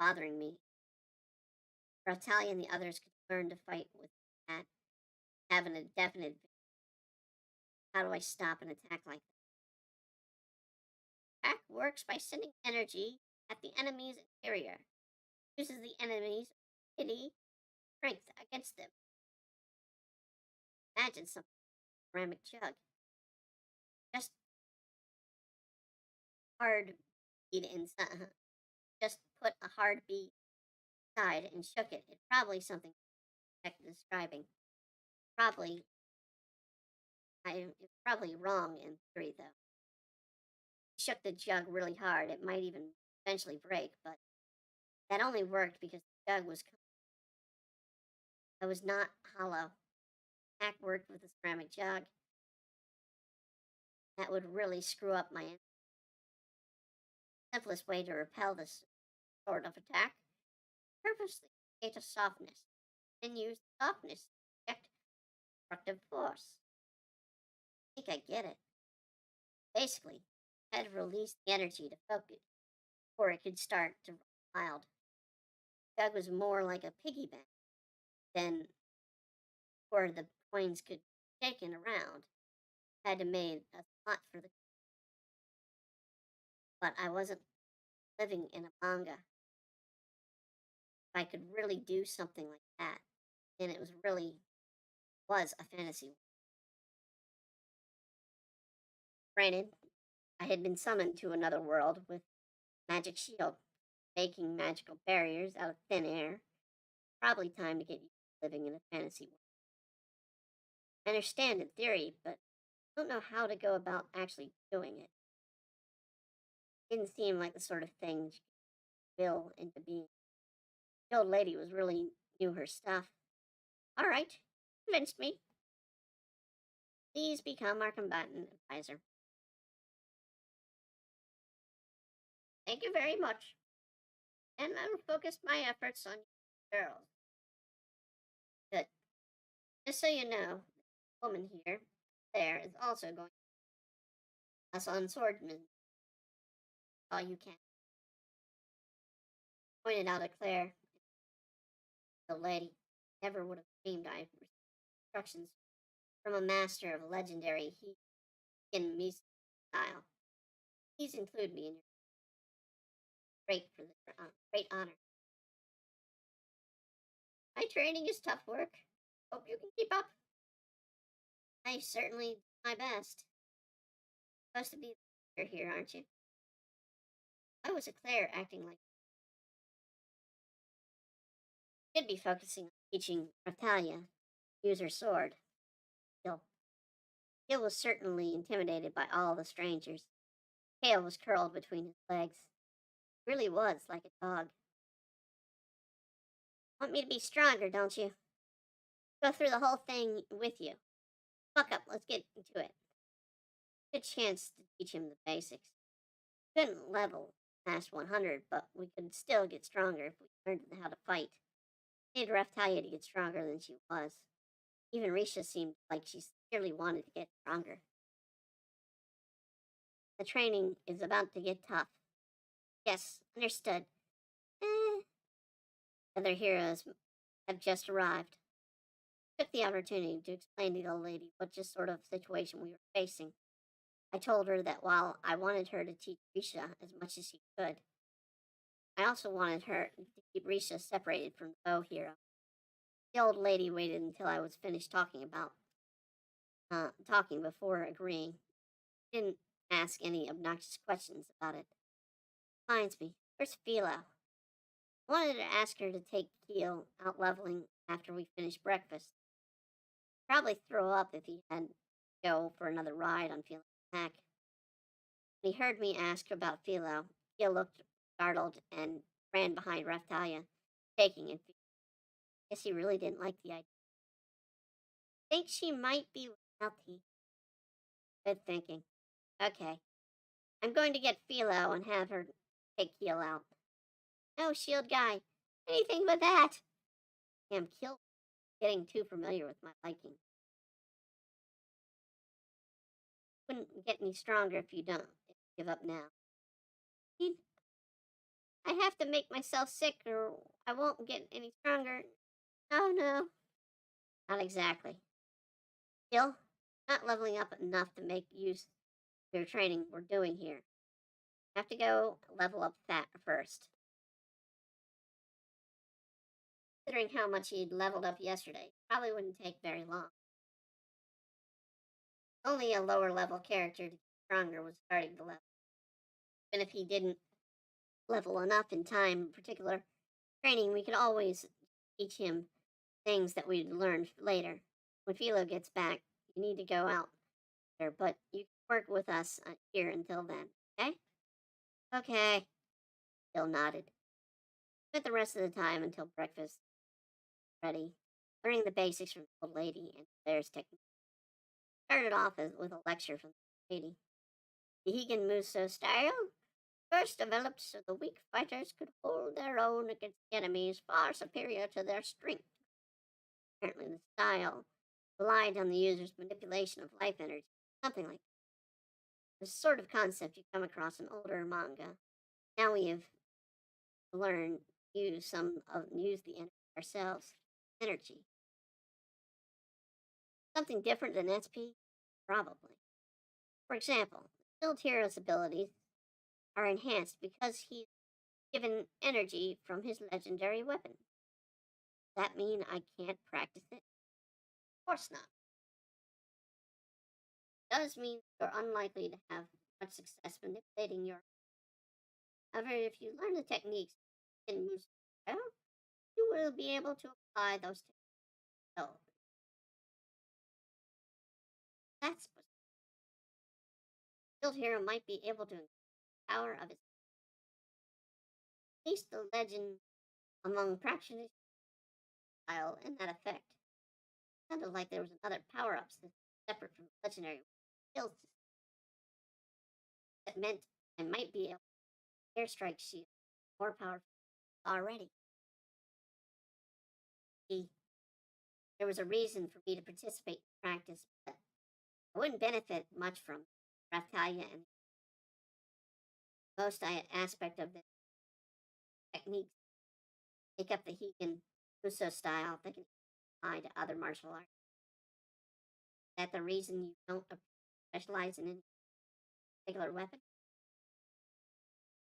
bothering me. Ratalia and the others could learn to fight with that, having a definite. How do I stop an attack like that? Attack works by sending energy at the enemy's interior. Uses the enemy's pity strength against them. Imagine some ceramic jug. Just hard bead inside. Just put a hard bead inside and shook it. It's probably something like describing. Probably, it's probably wrong in theory though. Shook the jug really hard. It might even eventually break, but that only worked because the jug was. It was not hollow. Attack worked with a ceramic jug. That would really screw up my simplest way to repel this sort of attack. Purposely create a softness, and use softness to inject destructive force. I think I get it. Basically, I had to release the energy to focus before it could start to run wild. The jug was more like a piggy bank than where the coins could be shaken around. I had to make a slot for the. But I wasn't living in a manga. If I could really do something like that, then it was a fantasy. Granted, I had been summoned to another world with magic shield, making magical barriers out of thin air. Probably time to get used to living in a fantasy world. I understand in theory, but I don't know how to go about actually doing it. Didn't seem like the sort of thing she could will into being. The old lady was really knew her stuff. All right, convinced me. Please become our combatant advisor. Thank you very much. And I will focus my efforts on you girls. Good. Just so you know, the woman here, there, is also going us on swordsman. All you can. Pointed out to Claire, the lady. Never would have dreamed I received instructions from a master of legendary in music style. Please include me in your great honor. My training is tough work. Hope you can keep up. I certainly do my best. Supposed to be the leader here, aren't you? Why was it Claire acting like should be focusing on teaching Natalia to use her sword? Still, Gil was certainly intimidated by all the strangers. Tail was curled between his legs. He really was like a dog. Want me to be stronger, don't you? Go through the whole thing with you. Buck up, let's get into it. Good chance to teach him the basics. Couldn't level past 100, but we could still get stronger if we learned how to fight. Needed Raftalia to get stronger than she was. Even Risha seemed like she sincerely wanted to get stronger. The training is about to get tough. Yes, understood. Other heroes have just arrived. Took the opportunity to explain to the old lady what just sort of situation we were facing. I told her that while I wanted her to teach Risha as much as she could, I also wanted her to keep Risha separated from the bow hero. The old lady waited until I was finished talking before agreeing. Didn't ask any obnoxious questions about it. Reminds me, where's Philo? I wanted to ask her to take Keel out leveling after we finish breakfast. Probably throw up if he had to go for another ride on Philo's back. When he heard me ask about Philo, Keel looked startled and ran behind Raftalia, shaking in fear. Guess he really didn't like the idea. Think she might be healthy. Good thinking. Okay, I'm going to get Philo and have her take Keel out. No, shield guy. Anything but that. Damn, Keel getting too familiar with my liking. Wouldn't get any stronger if you don't. If you give up now. I have to make myself sick or I won't get any stronger. Oh no. Not exactly. Still, not leveling up enough to make use of your training we're doing here. Have to go level up fat first. Considering how much he'd leveled up yesterday, probably wouldn't take very long. Only a lower level character to get stronger was starting to level. Even if he didn't level enough in time in particular training, we could always teach him things that we'd learn later. When Philo gets back, you need to go out there, but you can work with us here until then, okay? Okay. Phil nodded. Spent the rest of the time until breakfast ready, learning the basics from the old lady and Claire's technique. Started off with a lecture from the lady. The Hegan Muso style first developed so the weak fighters could hold their own against enemies far superior to their strength. Apparently, the style relied on the user's manipulation of life energy, something like that. The sort of concept you come across in older manga. Now we have learned use the energy ourselves. Energy. Something different than SP? Probably. For example, Skilled Hero's abilities are enhanced because he's given energy from his legendary weapon. Does that mean I can't practice it? Of course not. It does mean you're unlikely to have much success manipulating your. However, if you learn the techniques in Musa, you will be able to apply those techniques. So that's what Skilled Hero might be able to increase the power of his. At least the legend among practitioners style in that effect. Sounded like there was another power-up separate from legendary skills that meant I might be able to airstrike shield more powerful already. See, there was a reason for me to participate in practice, but I wouldn't benefit much from Raftalia and most aspect of the techniques make up the Hegan Muso style that can apply to other martial arts. Is that the reason you don't specialize in any particular weapon?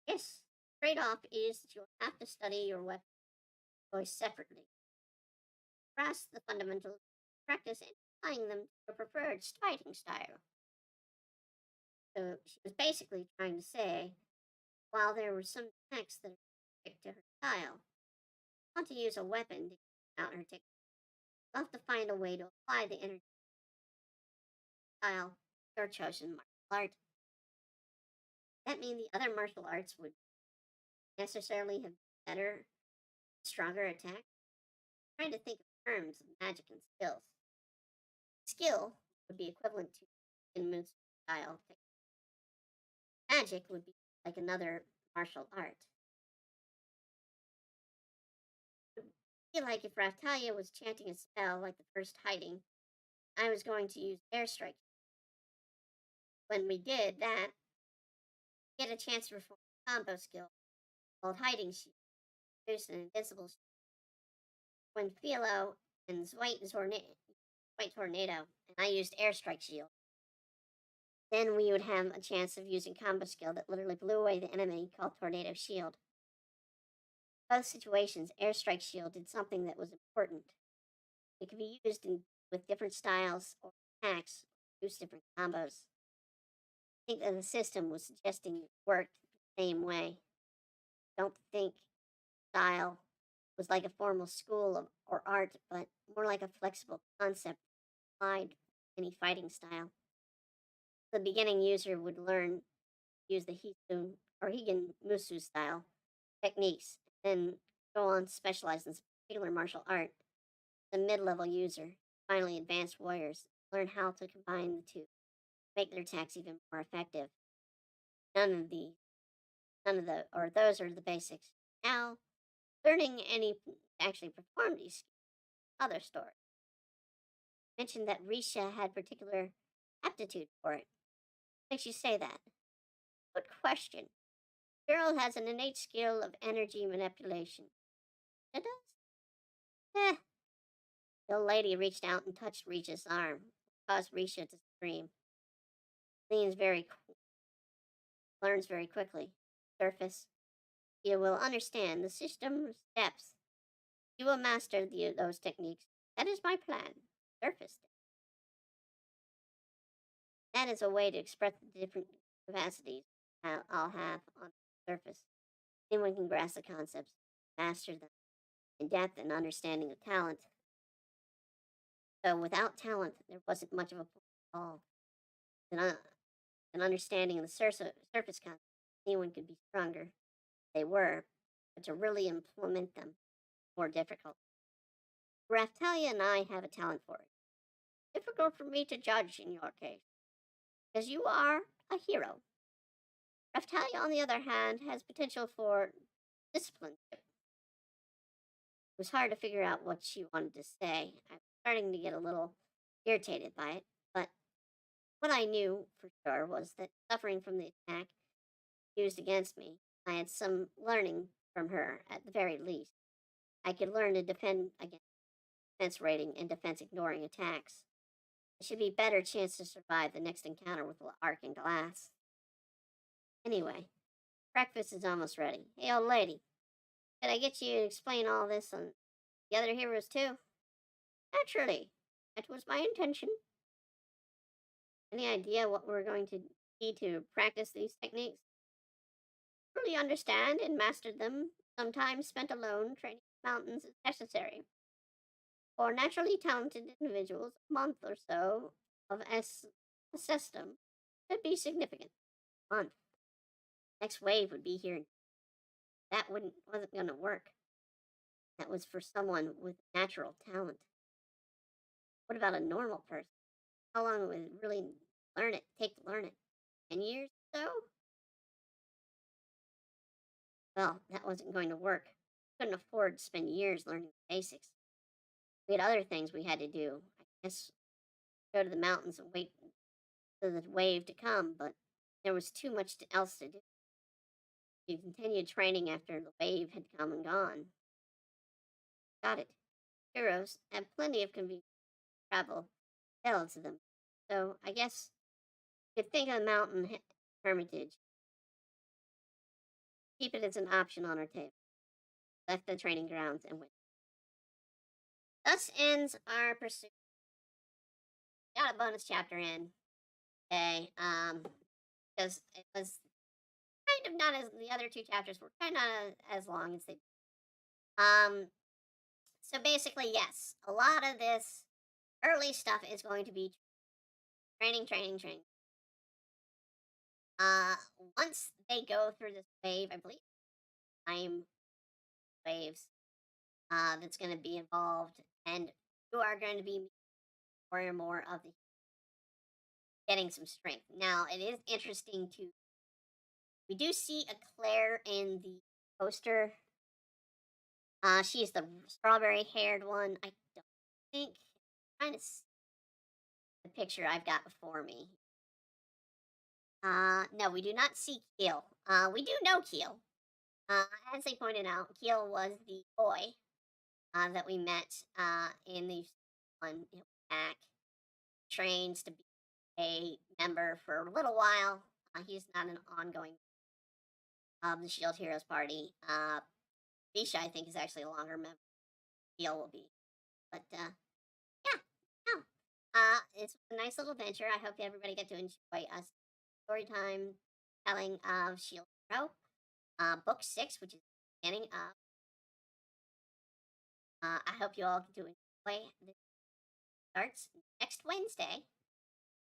Yes. Trade-off is that you'll have to study your weapon choice separately. Grasp the fundamentals, practice and applying them to your preferred fighting style. So she was basically trying to say, while there were some attacks that are specific to her style, want to use a weapon to get out her technique. You'll have to find a way to apply the energy style to your chosen martial art. That mean the other martial arts would necessarily have better, stronger attacks? I'm trying to think of terms of magic and skills. Skill would be equivalent to in moon style. Magic would be like another martial art. It would be like if Raftalia was chanting a spell like the first hiding, I was going to use airstrike. When we did that, we get a chance to perform a combo skill called hiding shield. Produce an invincible shield when Philo and White Tornado, and I used Airstrike Shield. Then we would have a chance of using combo skill that literally blew away the enemy called Tornado Shield. Both situations, Airstrike Shield did something that was important. It could be used with different styles or attacks, use different combos. I think that the system was suggesting it worked the same way. Don't think style was like a formal school or art, but more like a flexible concept applied to any fighting style. The beginning user would learn to use the Hisun or Higan Musu style techniques, then go on to specialize in particular martial art. The mid-level user, finally advanced warriors, learn how to combine the two, make their attacks even more effective. None of the, or those are the basics. Now, learning any to actually perform these skills, other story. Mentioned that Risha had particular aptitude for it. Makes you say that. Good question. Girl has an innate skill of energy manipulation. It does? Eh. The old lady reached out and touched Risha's arm, caused Risha to scream. Learns very quickly. Surface. You will understand the system's depths. You will master those techniques. That is my plan. Surface. That is a way to express the different capacities I'll have on the surface. Anyone can grasp the concepts, master them in depth and understanding of talent. So without talent, there wasn't much of a point at all. An understanding of the surface concepts, anyone could be stronger. They were, but to really implement them, more difficult. Raftalia and I have a talent for it. Difficult for me to judge in your case, because you are a hero. Raftalia, on the other hand, has potential for discipline. It was hard to figure out what she wanted to say. I was starting to get a little irritated by it, but what I knew for sure was that suffering from the attack used against me, I had some learning from her at the very least. I could learn to defend against defense rating and defense ignoring attacks. It should be better chance to survive the next encounter with the Arc and Glass. Anyway, breakfast is almost ready. Hey, old lady, could I get you to explain all this on the other heroes too? Naturally, that was my intention. Any idea what we're going to need to practice these techniques? Truly understand and master them. Sometimes spent alone training mountains is necessary. For naturally talented individuals, a month or so of a system could be significant. Month. Next wave would be here. That wasn't going to work. That was for someone with natural talent. What about a normal person? How long would it really take to learn it? 10 years or so? Well, that wasn't going to work. Couldn't afford to spend years learning the basics. We had other things we had to do. I guess go to the mountains and wait for the wave to come, but there was too much else to do. We continued training after the wave had come and gone. Got it. Heroes have plenty of convenient travel held to them. So I guess you could think of the mountain hermitage. Keep it as an option on our table. Left the training grounds and went. Thus ends our pursuit. Got a bonus chapter in. Okay. Because it was kind of not as the other two chapters were kind of as long as they. So basically, yes, a lot of this early stuff is going to be training. Uh, Once they go through this wave, I believe time waves, that's going to be involved, and you are going to be more and more of the getting some strength. Now, it is interesting to we do see a Claire in the poster. She's the strawberry haired one. I don't think trying to see the picture I've got before me. No, we do not see Keel. We do know Keel. As they pointed out, Keel was the boy that we met in the one pack trains to be a member for a little while. He's not an ongoing of the Shield Heroes party. Misha, I think, is actually a longer member. Heal will be, but yeah, no. It's a nice little adventure. I hope everybody get to enjoy us story time telling of Shield Hero, book 6, which is the beginning of. I hope you all get to enjoy. This starts next Wednesday,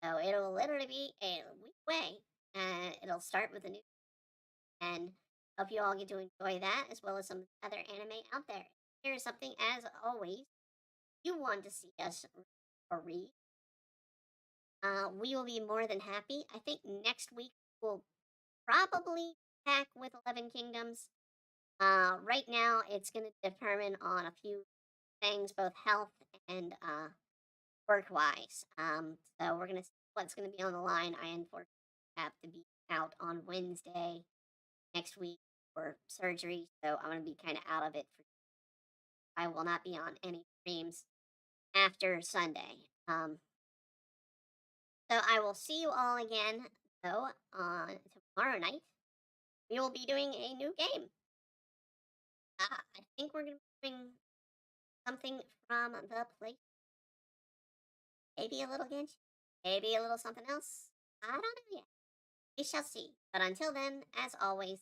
so it'll literally be a week away, and it'll start with a new. And hope you all get to enjoy that as well as some other anime out there. Here's something, as always, you want to see us or read. We will be more than happy. I think next week we'll probably pack with 11 Kingdoms. Right now, it's going to determine on a few things, both health and work wise. So we're going to see what's going to be on the line. I unfortunately have to be out on Wednesday next week for surgery, so I'm going to be kind of out of it. I will not be on any streams after Sunday. So I will see you all again, though, on tomorrow night. We will be doing a new game. I think we're going to be doing something from the play. Maybe a little Genshin. Maybe a little something else. I don't know yet. We shall see. But until then, as always,